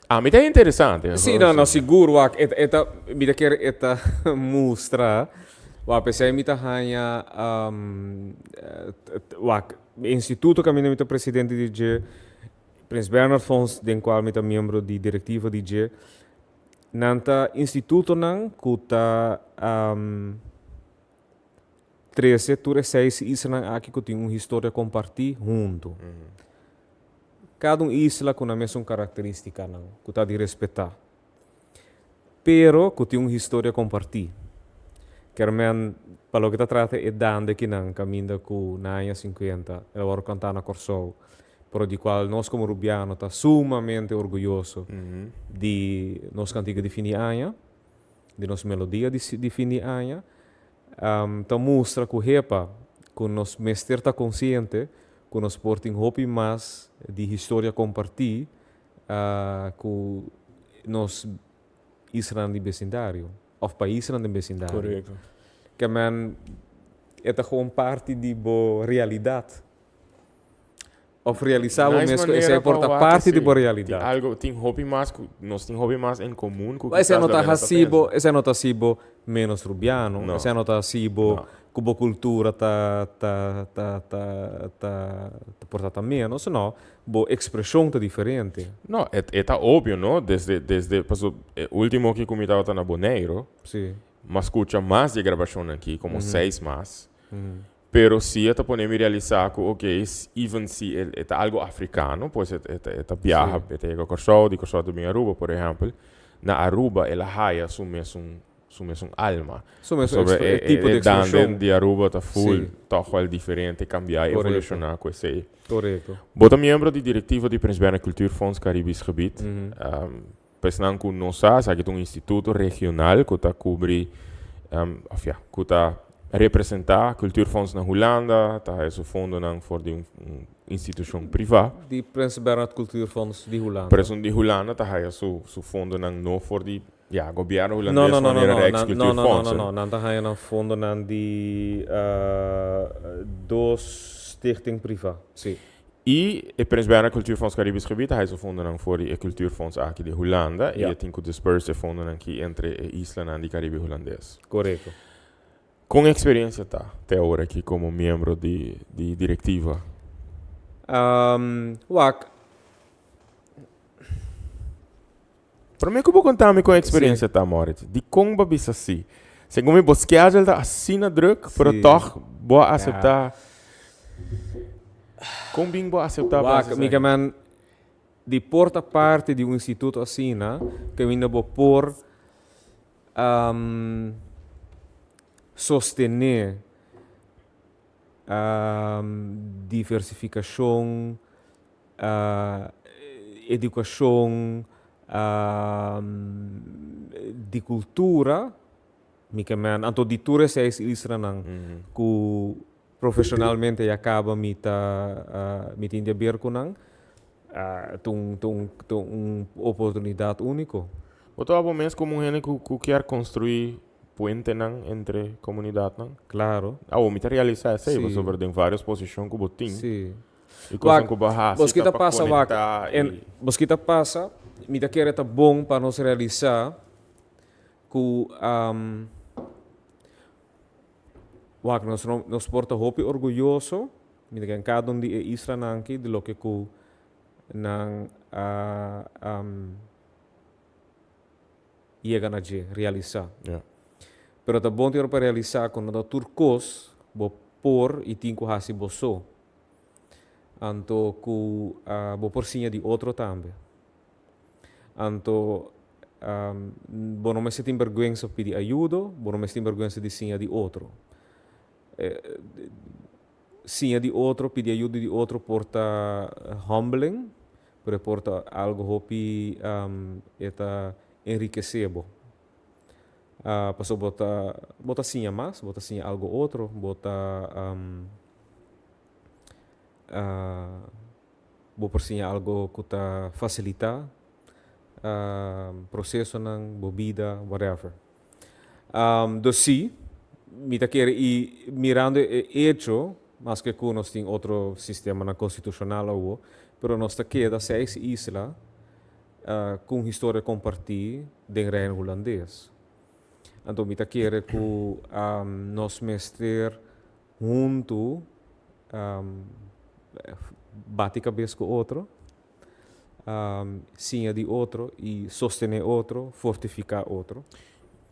Speaker 1: Mas é interessante.
Speaker 2: Sim, não, seguro, me dá que esta mostra, apesar de hanya instituto que a minha presidente de Prins Bernhard Fonds, den qual me membro di direttiva di nanta instituto nang kuta 13 ture 6 isla aqui que tem história compartir junto. Cada isla com a mesma característica nang kuta de respeitar. Pero que tem história compartir. Kermen para o que trata é dande que nang caminda com na 50, ela vai cantar na Corsou. Pero di qual nós como rubiano está sumamente orgulhoso de nos cantiga de fim de ano, de nos melodia de fim de ano. Então mostra que o repa, que nos mestre está consciente, que nos portem hopi mais de história compartir, que nos Israel de vecindário, ou país de vecindário.
Speaker 1: Correto.
Speaker 2: Que man, é gewoon parte de boa realidade. Of realizar o mesmo, essa é parte da realidade.
Speaker 1: Algo tem hobby mais, nós tem hobby mais em comum.
Speaker 2: Essa não está rasibo, essa não está rasibo menos rubiano, essa não está rasibo cubo cultura tá portada menos, não, bo expressão tá diferente.
Speaker 1: Não, é tá óbvio, não? Desde passo último que comitava tá na Boneiro.
Speaker 2: Sim.
Speaker 1: Mas escuta mais de gravação aqui, como 6 mais. Pero si esta podemos realizar que, ok, even si é algo africano, pues esta viaja, esta de Corsau também Aruba, por exemplo, na Aruba ela haya su mesmo alma.
Speaker 2: Sobre tipo de expressão.
Speaker 1: De Aruba está full, toch wel diferente, cambiar, evolucionar com isso aí.
Speaker 2: Correto.
Speaker 1: Bota membro de diretiva de Prins Bernhard Cultuurfonds Caribisch Gebied. Pensando que nós sabemos que um instituto regional que está cobrir, que está representar Cultuurfonds na Holanda, tá esse fundo não for de instituição privada.
Speaker 2: De Prins Bernhard Cultuurfonds de Holanda.
Speaker 1: Preso de Holanda tá aí su fundo não for de governo holandês
Speaker 2: Não tá aí na fundo não de dos stichting privada. Sim.
Speaker 1: E o Prins Bernhard Cultuurfonds Caribisch Gebied, hij is fundo não for de Cultuurfonds aqui de Holanda, e tem que disperse fundo aqui entre isla e Caribe holandês.
Speaker 2: Correto.
Speaker 1: Com experiência tá, até agora aqui como membro de diretiva? Para mim, como contar-me com a experiência tá, Moritz? De como bisa assim? Segundo me bosqueagem tá assim na druk, pero toch boa aceitar. Como bem boa aceitar?
Speaker 2: Mica man de porta parte de instituto assim, que ainda vou por sostener diversificação, educação, de cultura, mica man, anto di ture seis isranang, que profissionalmente acaba mit indeber kunang, tung oportunidade único.
Speaker 1: Botou a momento como um gente que quer construir puente entre comunidade não?
Speaker 2: Claro.
Speaker 1: Me realizar isso aí, você sobre várias posições que botin.
Speaker 2: Sim.
Speaker 1: E coisa que barra,
Speaker 2: Bosquita passa, Bosquita passa, me dá que era bom para nós realizar que nos porta hopi orgulhoso, me dá que cada de Israel aqui de lo que nang llegan a realizar.
Speaker 1: Yeah.
Speaker 2: Pero tá bom ter para realizar quando o turcos bo por e tinco hasi boso. Anto ku bo porsinha de outro também. Anto bo não me senti vergonha de pedir ajuda, bo não me senti vergonha de sinha de outro. Sinha de outro, pedir ajuda de outro porta humbling, pero porta algo hopi eta enriquecebo. Passou bota sinha mais, bota sinha algo outro, bota bo por sinha algo que tá facilitar processo nang bebida, whatever. Do sim, me tá querer e mirando hecho, mas que nós tem outro sistema na constitucional ou, pero nós tá queda 6 islas com história compartilhada do reino holandês. Então, me tá querer que nós mestre junto bate cabeça com outro, sinha de outro e sostener outro, fortificar outro.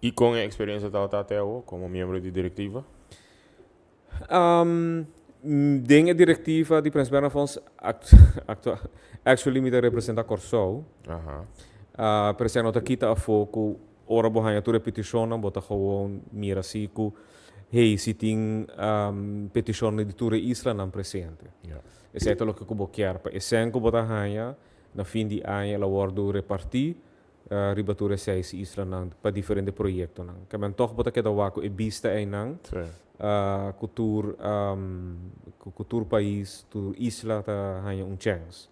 Speaker 1: E com a experiência da até hoje, como membro de diretiva?
Speaker 2: Dentro da diretiva de Prinsbergen Fonds, actually me representa Corsou. Por exemplo, nós kita a foco, ora bohanha tu repetição, bota gewoon mira siku, hey, se tem petição de ture Isla não presente. Esse é o que eu vou querer. Esse é o que eu vou hanha, na fim de ano, ela vai repartir, ribature 6 Isla para diferentes projetos. Que men toch bota que da wako e vista aí não, cultura país, tu isla tá hanha chance.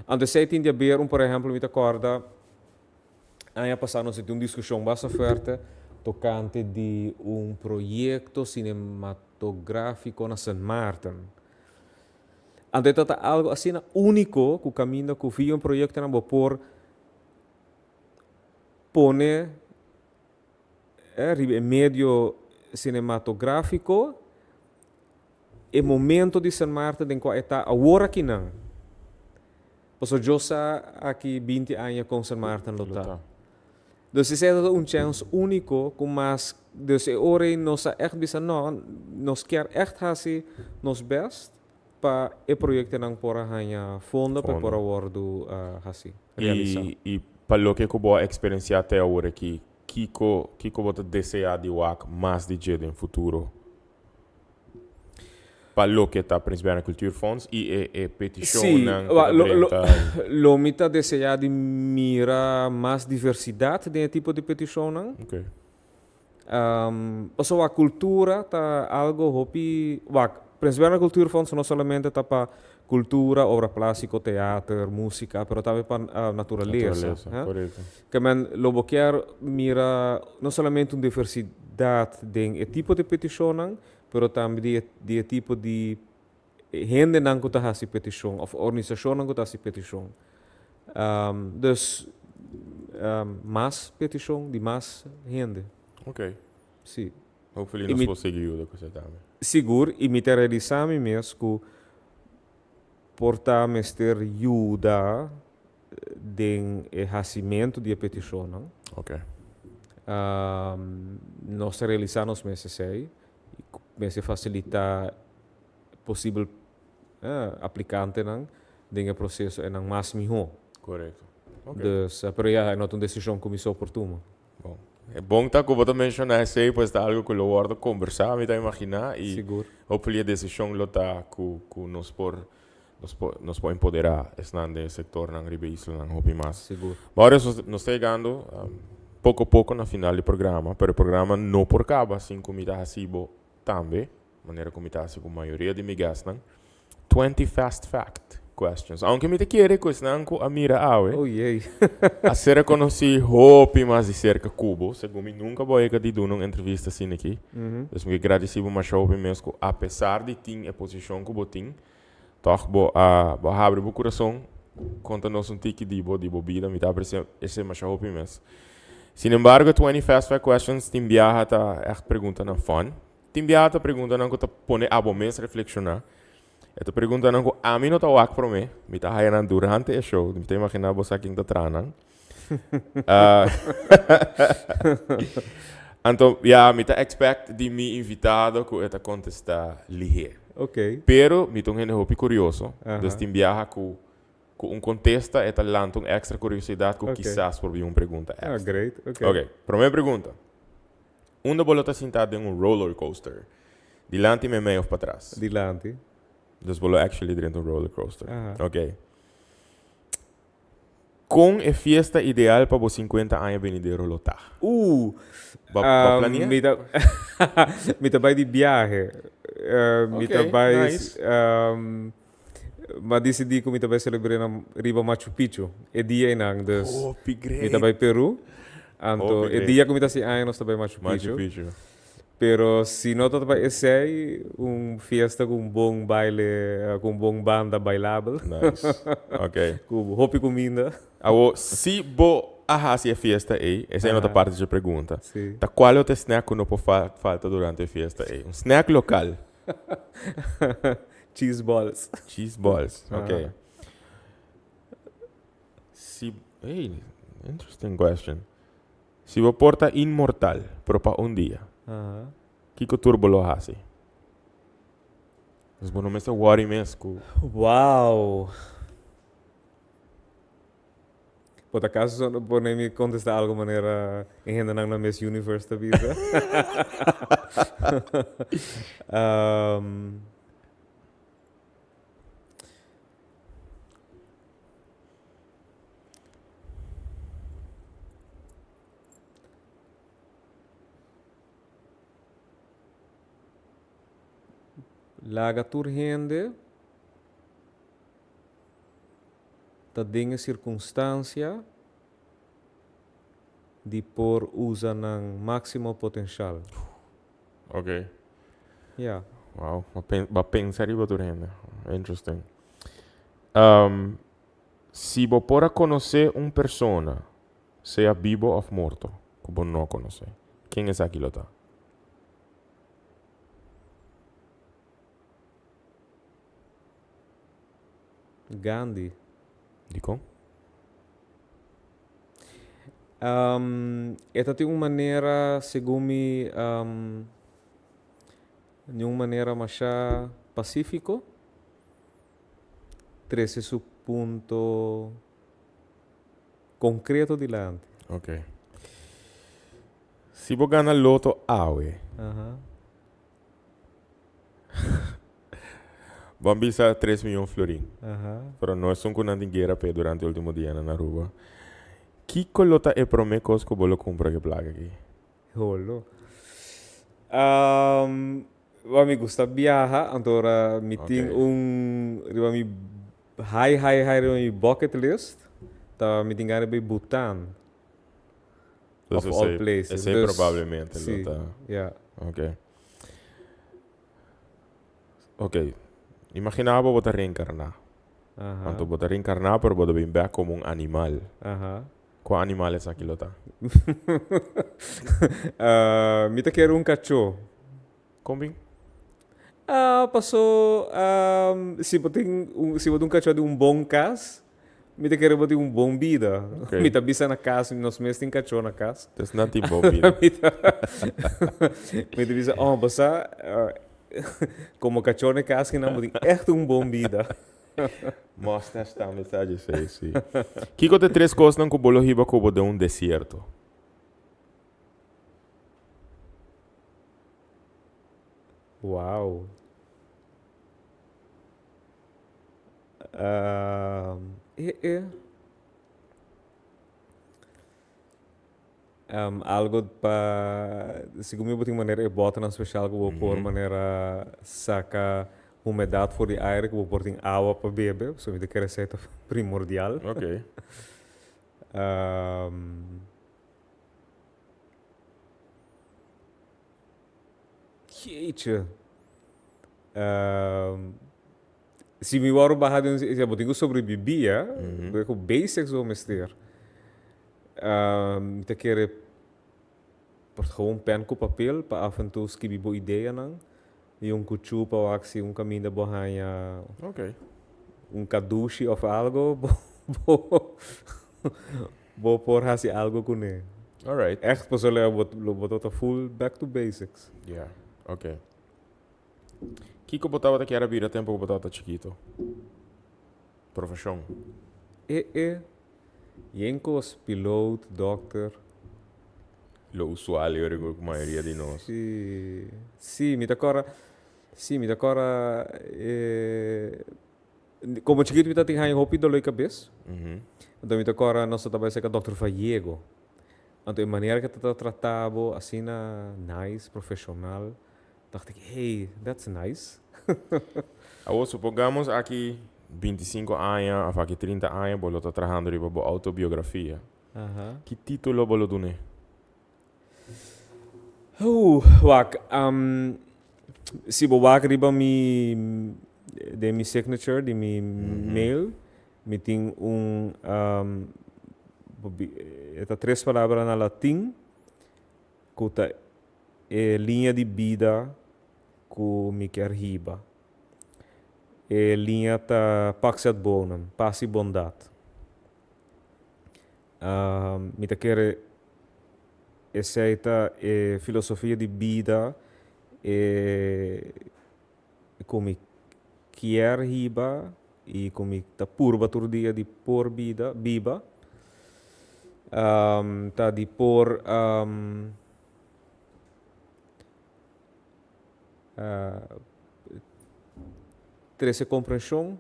Speaker 2: Antes sei tinha ver por exemplo, me acorda ano passado nós tivemos uma discussão bastante forte tocante de projeto cinematográfico na San Martin. Antes tá algo assim único que o caminho que vi projeto na por pone medio cinematográfico e momento de San Martin em qual está agora aqui não. Posso eu sa aqui 20 anos com San Martin lutar. Então esse é chance único com mais dus ore nós echt bisa nós quer echt hasi nos best para o projeto não por hanya fundo para por wordo hasi realizar.
Speaker 1: E para lo que eu vou experienciar até agora aqui, Kiko bota desejar de wak mais de jeito no futuro. Para lo que está Prinsbergen Cultuurfonds e petição
Speaker 2: lo mita desejar de mirar mais diversidade de tipo de petição não.
Speaker 1: Okay.
Speaker 2: Also a cultura tá algo hopi, Prinsbergen Cultuurfonds não somente tá para cultura, obra plástica, teatro, música, pero também para natureza.
Speaker 1: Correto.
Speaker 2: Que men lo quer mira não somente uma diversidade de tipo de petição, pero também de tipo de gente não que tá petição, of organização não que tá petição. Dus mais petição de mais gente.
Speaker 1: Ok.
Speaker 2: Sim.
Speaker 1: Hopefully nós conseguimos com isso também.
Speaker 2: Seguro, e me realizar mesmo que portar mestre ajuda de enraciamento de petição, não?
Speaker 1: Ok.
Speaker 2: Nós realizamos meses sei, mesmo facilitar possível aplicante não, de processo é não mais melhor.
Speaker 1: Correto. Okay.
Speaker 2: Dus, pero é uma decisão que me sou oportuna.
Speaker 1: Bom. É bom que você mencionar isso, pois é algo que eu vou conversar, me imaginar e hopefully a decisão lota que nos pode empoderar esse setor na Ribeirão Isla, hope mais.
Speaker 2: Seguro.
Speaker 1: Agora nós estamos chegando pouco a pouco na final do programa, mas o programa não por cabo, assim como está assim também, maneira como está assim com a maioria de migas, 20 fast fact questions. Aunque me te quiere questionar com a mira awe.
Speaker 2: Oh yay.
Speaker 1: A ser conheci hopi mais de cerca Cubo, segundo nunca vou ir de uma entrevista assim aqui. Então me agradecido mais hopi mesmo, apesar de ter a posição que botin, toch vou abrir o coração, conta-nos tique de bebida, me dá esse mais hopi mesmo. Sin embargo, 20 fast fact questions, tem viaja tá echt pergunta na fun. Tem viaja tá pergunta não que tá pone abo mesmo reflexionar. Esta pergunta não a mim não tá wak para mim, me tá hairan durante o show, me tá imaginar você aqui da tranan. Uh, então, ja, me tá expect de me invitado que eu contestar lihe.
Speaker 2: Ok.
Speaker 1: Pero, me tô um hopi curioso.
Speaker 2: Aham.
Speaker 1: Dus tem viaja com contesta e talento extra curiosidade que
Speaker 2: Ok.
Speaker 1: quizás por uma pergunta
Speaker 2: Ah,
Speaker 1: extra.
Speaker 2: great. Ok.
Speaker 1: Ok, primeira pergunta. Onde você está sentado em um roller coaster? Dilante me meio para trás.
Speaker 2: Dilante.
Speaker 1: Dus você actually dentro de um roller coaster.
Speaker 2: Aham.
Speaker 1: Ok. Com é festa ideal para os 50 anos venidero lotar? Ba planear?
Speaker 2: Mi trabalho de viagem. Mi
Speaker 1: Ok,
Speaker 2: trabalho.
Speaker 1: nice.
Speaker 2: Mas decidi que mi trabalho celebrar na Riba Machu Picchu. É dia nang, dus.
Speaker 1: Oh,
Speaker 2: Mi
Speaker 1: great.
Speaker 2: trabalho Peru. Anto, é
Speaker 1: great.
Speaker 2: dia que mi trabalho aí nós trabalho Machu
Speaker 1: Machu
Speaker 2: Picchu.
Speaker 1: Picchu.
Speaker 2: Pero se não trabalho esse aí, festa com bom baile, com bom banda bailável,
Speaker 1: Nice. Ok.
Speaker 2: com roupa e comida.
Speaker 1: Awo, se bo arrasi a festa aí, essa é outra parte da pergunta.
Speaker 2: Sim.
Speaker 1: Tá qual é o snack que não pode falta durante a festa aí? Um snack local.
Speaker 2: Cheese balls.
Speaker 1: Cheese balls. Ok. Se, hey, interesting question. Se você porta imortal para um dia, que turbo lo hasi? Mas bom, não me worry mesmo.
Speaker 2: Uau! Por acaso, por nem me contestar de alguma maneira ainda não na Miss Universe da vida. Laga turhende. Da dinge circunstância de por usa ng máximo potencial.
Speaker 1: Ok.
Speaker 2: Yeah.
Speaker 1: Wow. Mas pensar iba turenda. Interesting. Se você pora conhecer uma pessoa, seja vivo ou morto, que você não conhece, quem é aquilo tá?
Speaker 2: Gandhi.
Speaker 1: Dico?
Speaker 2: Esta tem uma maneira, segundo me, de uma maneira mais pacífico, trece su ponto concreto dilante.
Speaker 1: Ok. Se você ganha loto awe, vamos bisa 3 milhões florin. Pero não é só com dinheiro para durante o último dia na rua. Que colota é promecos que você compra que plaga aqui?
Speaker 2: Holo. Me gusta viajar, então me tem riba mi high riba mi bucket list. Tá me tem gana bem Bhutan.
Speaker 1: Of
Speaker 2: all places.
Speaker 1: Esse é provavelmente
Speaker 2: sim,
Speaker 1: lota.
Speaker 2: yeah.
Speaker 1: Ok. Ok. Imaginava você reencarnar. Então você reencarnar, pero você vem back como um animal. Qual animal é aquilo tá?
Speaker 2: Me te quero cachorro.
Speaker 1: Como?
Speaker 2: Passou. Se você cachorro de bom casa, me te quero botar bom vida.
Speaker 1: Okay.
Speaker 2: Me te bisa na casa, nós mesmos tem cachorro na casa.
Speaker 1: That's not impossível.
Speaker 2: Me te bisa, basta como cachorro na casa que não tem echt bom vida.
Speaker 1: Mostra esta mensagem aí, sim. Que tem 3 coisas não que bolo riba como de deserto?
Speaker 2: Uau. Algo para segundo eu tenho maneira bota na especial que vou por maneira saca umidade voor die eieren, we worden água para beber, so me quer receita primordial.
Speaker 1: Ok.
Speaker 2: Jeetje. Se me wou bahado, eu tenho sobreviver, com basics ou mester. Te quer gewoon pen com papel para af en toe escrever boa ideia não. E cuchu para axi caminho da borranha.
Speaker 1: Ok.
Speaker 2: Kadushi ou algo. vou por hacer algo com ele.
Speaker 1: Alright.
Speaker 2: Echt, pues lo boto full back to basics.
Speaker 1: Yeah, ok. Kiko botava que era vira tempo que botava chiquito. Profissão.
Speaker 2: Yenkos, piloto, doctor.
Speaker 1: Lo usual, eu digo, com a maioria de nós.
Speaker 2: Sì, mi decora. Como chiquito, mi tinha hopi do lei cabeça. Então, mi decora, nosso trabalho é que Dr. Fallego. Então, a maneira que tu tratava, assim, nice, profissional. Dacht ik, hey, that's nice.
Speaker 1: Agora, supongamos aqui 25 anos, ou aqui 30 anos, você está trabalhando em uma autobiografia. Que título você dá?
Speaker 2: Wak, se você riba de mi signature, de mi mail, me tem três palavras na latim, que é linha de vida que me quer riba. É linha ta paxat bonum, paz e bondade. Me ta quer aceita filosofia de vida como quer riba e como ta purba todo dia de por vida biba ta de por ter essa compreensão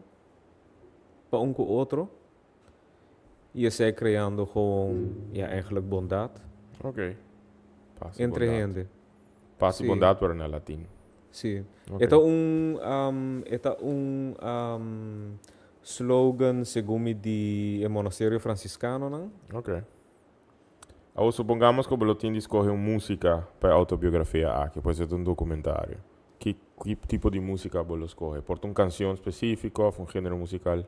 Speaker 2: para com o outro e essa criando com eigenlijk bondade.
Speaker 1: Ok. Paz
Speaker 2: Entre gente.
Speaker 1: Paz e bondade para na latim.
Speaker 2: Sim.
Speaker 1: Okay.
Speaker 2: Esta slogan segundo de monastério franciscano, não?
Speaker 1: Ok. Agora, supongamos que o boletim escolhe uma música para a autobiografia que pode ser um documentário. Que tipo de música você escolhe? Por uma canção específica ou um gênero musical?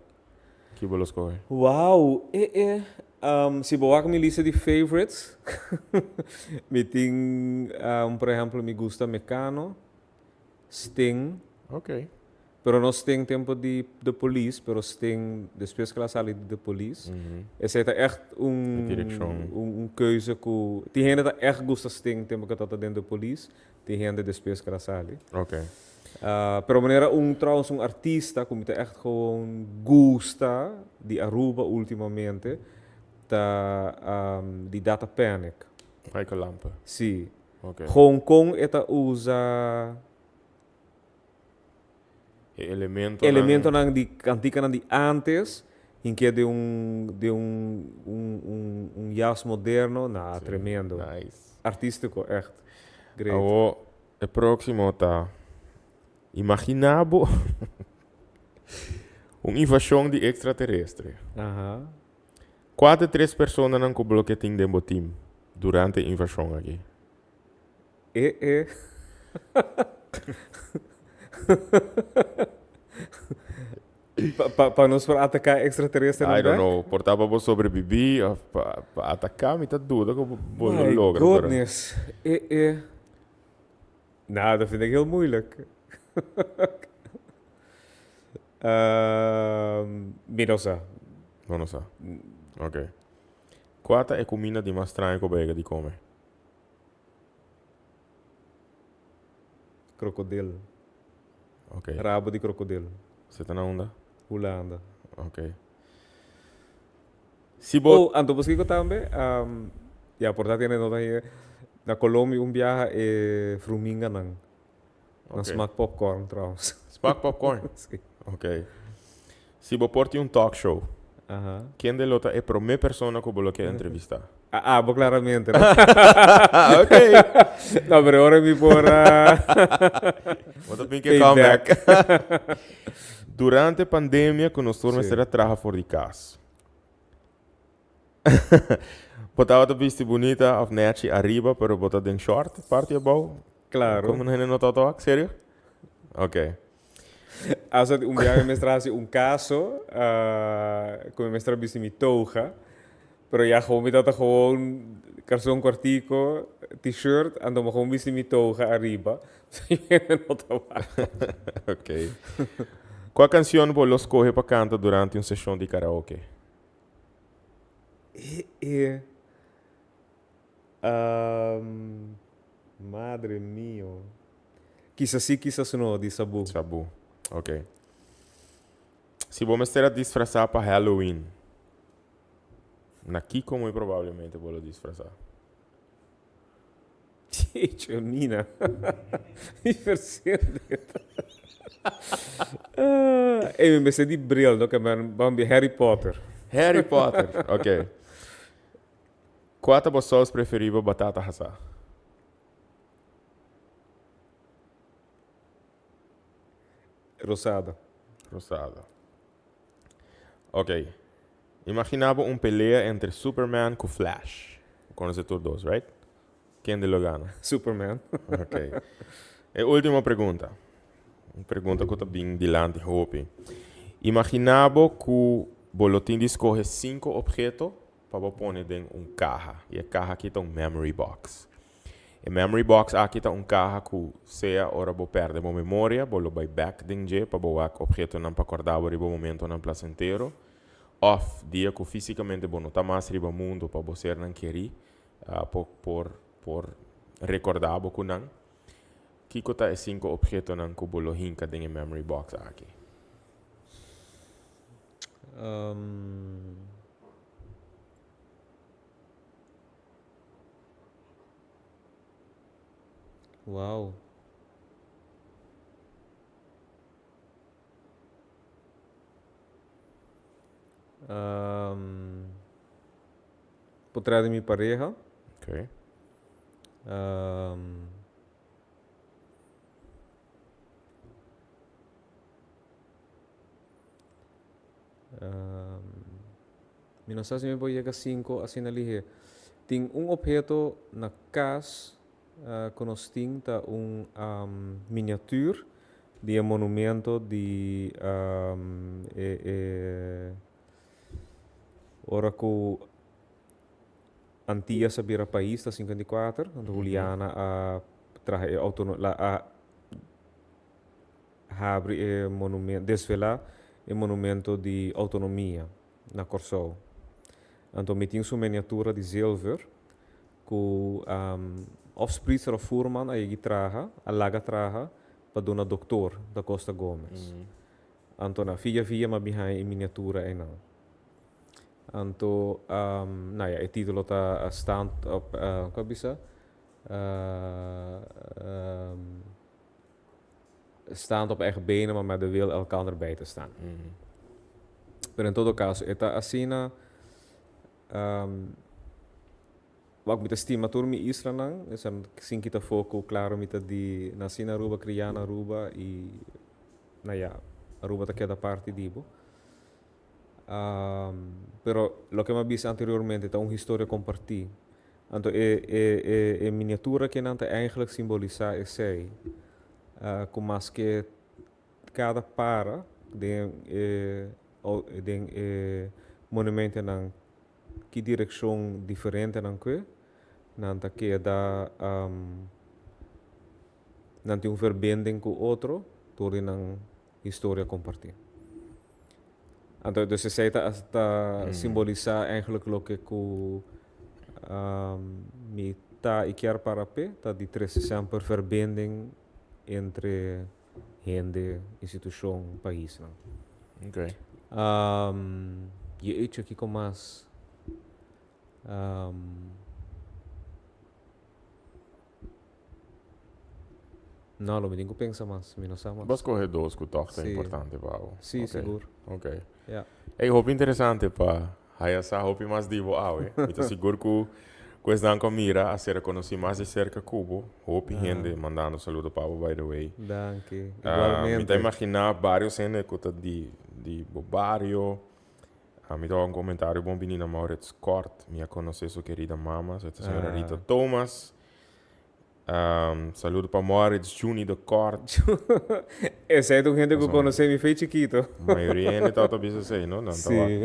Speaker 1: Que você escolhe?
Speaker 2: Uau! Se boa minha lista de favorites, me tem, por exemplo, me gusta Mecano, Sting.
Speaker 1: Ok.
Speaker 2: Pero não Sting tempo de Police, pero Sting depois que ela saiu de Police. Essa é echt keuze que... Tem gente que echt gosta Sting tempo que está dentro da Police, tem gente depois que ela saiu.
Speaker 1: Ok.
Speaker 2: Pero maneira trouwens artista que me echt gewoon gusta de Aruba ultimamente, de Data Panic.
Speaker 1: Michael Lampe.
Speaker 2: Sim.
Speaker 1: Ok.
Speaker 2: Hong Kong usa elemento de cantica de antes, em que de jazz moderno, tremendo.
Speaker 1: Nice.
Speaker 2: Artístico, echt. Great.
Speaker 1: Agora, o próximo tá imaginabo uma invasão de extraterrestre. Quatro três pessoas não que bloqueam dentro do time durante a invasão aqui.
Speaker 2: Para nos atacar extraterrestre,
Speaker 1: I don't know, portava para sobreviver ou para atacar, me tá dúvida que você logra.
Speaker 2: Goodness. Nada, vind ik heel moeilijk. Minosa.
Speaker 1: Minosa. Ok. Qual é a comida de mais estranha que você de comer?
Speaker 2: Krokodil.
Speaker 1: Ok.
Speaker 2: Rabo de crocodilo.
Speaker 1: Você tá na onda?
Speaker 2: Holanda.
Speaker 1: Ok. Se você...
Speaker 2: Anto pues que também, portanto tiene nota aí na Colômbia viaje fruminga nang. Okay. Smaak popcorn trouwens.
Speaker 1: Smaak popcorn? Ok. Se você porta talk show, quem de lota é a primeira pessoa que você quer entrevistar?
Speaker 2: Claramente. ¿No?
Speaker 1: Ok.
Speaker 2: No, pero ahora me por...
Speaker 1: What a big comeback. Durante a pandemia, quando nós tornamos a trabalhar fora de casa. Botava a vista bonita, of net arriba, pero bota den short, parte above.
Speaker 2: Claro.
Speaker 1: Como não é notado? Sério? Ok.
Speaker 2: Als het viaje mestrasse caso, como mestra viste mi toga, pero ya gewoon me dat gewoon calzón cortico, t-shirt, en dan gewoon viste mi toga arriba.
Speaker 1: Ok. Qual canção você escolhe para cantar durante uma sessão de karaoke?
Speaker 2: Madre mio. Quizás sí, quizás no, di Sabu.
Speaker 1: Sabu. Ok. Se vou me estar a disfrazar para Halloween, na Kiko muito provavelmente vou disfrazar.
Speaker 2: Ciccio, Nina. Mi persente. E invece di Brill, che bambi Harry Potter.
Speaker 1: Harry Potter. Ok. Qual é vocês preferível batata assada?
Speaker 2: Rosada.
Speaker 1: Rosada. Ok. Imaginava pelea entre Superman com Flash. Conhece todos dois, right? Quem de lo gana?
Speaker 2: Superman.
Speaker 1: Ok. E última pergunta. Uma pergunta que eu estou bem dilante, hope. Imaginava que o boletim de escolhe 5 objetos para pôr em caixa. E a caixa aqui está memory box. E memory box aqui está caixa que seja hora você perde a memória, você vai back dentro para o objeto não para acordar no momento não placentero. Off, dia que fisicamente você não está mais no mundo para você não querer, por recordar que não. Que está 5 objetos não que você hinca dentro da memory box aqui?
Speaker 2: Uau. Por trás de minha pareja.
Speaker 1: Ok.
Speaker 2: Eu não sei se me vou chegar a 5 assim ali. Tem objeto na casa que nós temos, miniatura de monumento de ora que antiga sabia país da 54, então Juliana a traje a abre monumento desvelar o monumento de autonomia na Corsol. Então me tinha sua miniatura de silver que afspriter of Furman aí traga, a laga traga para dona doutor da Costa Gomes. Então na via mas behind miniatura e não. Então, o título está stand op, qual bisa? Stand op eigen benen, maar met de wil elkaar bij te staan. Maar in todo caso, está assim wat met de estimator mi Israël nang, is een sim kita foco claro met de nasina Aruba, criana Aruba e Aruba ta queda parte dibo. Pero lo que me visto anteriormente está una historia compartida. Entonces, miniatura que nanta eigenlijk simboliza is zij. Com mais que cada para de monumento nan que direção diferente nan que nanta que da nanta verbinding com outro door een historia compartida. Dus zij está simboliza eigenlijk lo que mi ta ikiar para pe ta di sempre verbinding entre gente, instituição, país.
Speaker 1: Ok.
Speaker 2: Je hecho aqui com mais não, lo me tenho que pensar mais, me não sabe mais.
Speaker 1: Vas correr dois que toque é importante para o.
Speaker 2: Sim, seguro.
Speaker 1: Ok.
Speaker 2: Yeah.
Speaker 1: É roupa interessante para essa roupa mais divo Então seguro que questa anche mira a ser conheci mais de cerca Cubo. Roupa gente mandando saludo para by the way.
Speaker 2: Danke. Igualmente.
Speaker 1: Me imaginar vários gente que de barrio. Me dá um comentário bom menina Maurits Kort, minha conhece sua querida mama, a senhora Rita Thomas. Saludo para Moritz Juni de Kort.
Speaker 2: Esse é do gente que eu conheci me fez chiquito.
Speaker 1: A maioria é tal talvez eu sei, não?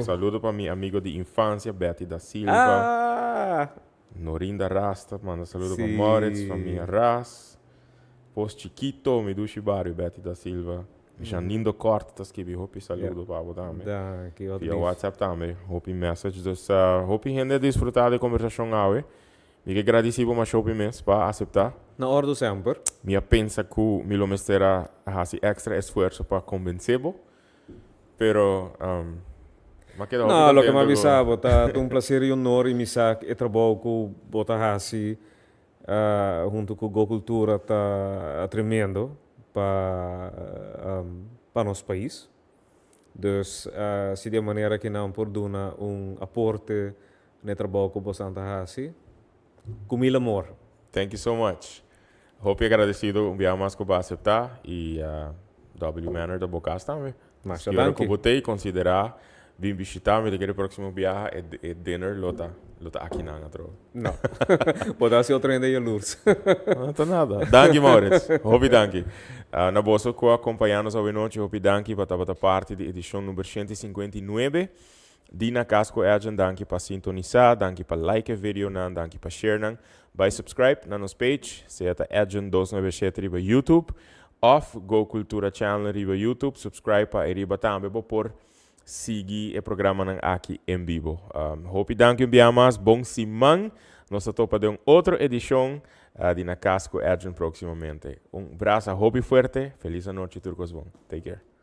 Speaker 1: Saludo para meu amigo de infância, Betty da Silva. Norinda Rasta, manda saludo para Moritz, família Ras. Post Chiquito, me dushi Barrio, Betty da Silva. Já lindo corte, tá escrevendo, hopi saludo para também.
Speaker 2: Danke,
Speaker 1: Via WhatsApp também, hopi message. Dus, hopi gente desfrutar da conversação hoje. Me agradecido mas hopi mes para aceitar.
Speaker 2: Na ordem sempre.
Speaker 1: Me pensa que me lo mestera hace extra esforço para convencer-lo. Pero, ma che
Speaker 2: No, lo che mi avvisavo, è un piacere e un onore, mi sa che trovo che Botahasi, junto con la cultura, è tremendo para o nosso país. Dus, se de maneira que não por dar aporte no trabalho com Botahasi, com mil amor.
Speaker 1: Thank you so much. Hope agradecido um dia mais que vai aceitar e W Manor da Bocas também.
Speaker 2: Mas
Speaker 1: se eu botei considerar vir visitar me daquele próximo viagem e dinner lota aqui na outro.
Speaker 2: Não. Pode ser outro ainda aí luz.
Speaker 1: Não tá nada. Danke Maurits. Hope danke. Na boa que acompanhamos hoje noite, hope danke para parte da edição número 159. Dina Casco Agent, danke para sintonizar, danke para like o vídeo, danke para share. By subscribe na nossa page, seja Agent 297 riba YouTube, of Go Cultura Channel riba YouTube, subscribe para riba também por seguir o programa aqui em vivo. Hope danke um dia mais, bom semana, nós topa de outra edição Dina Casco Agent proximamente. Abraço, hope forte, feliz noite, turcos bom. Take care.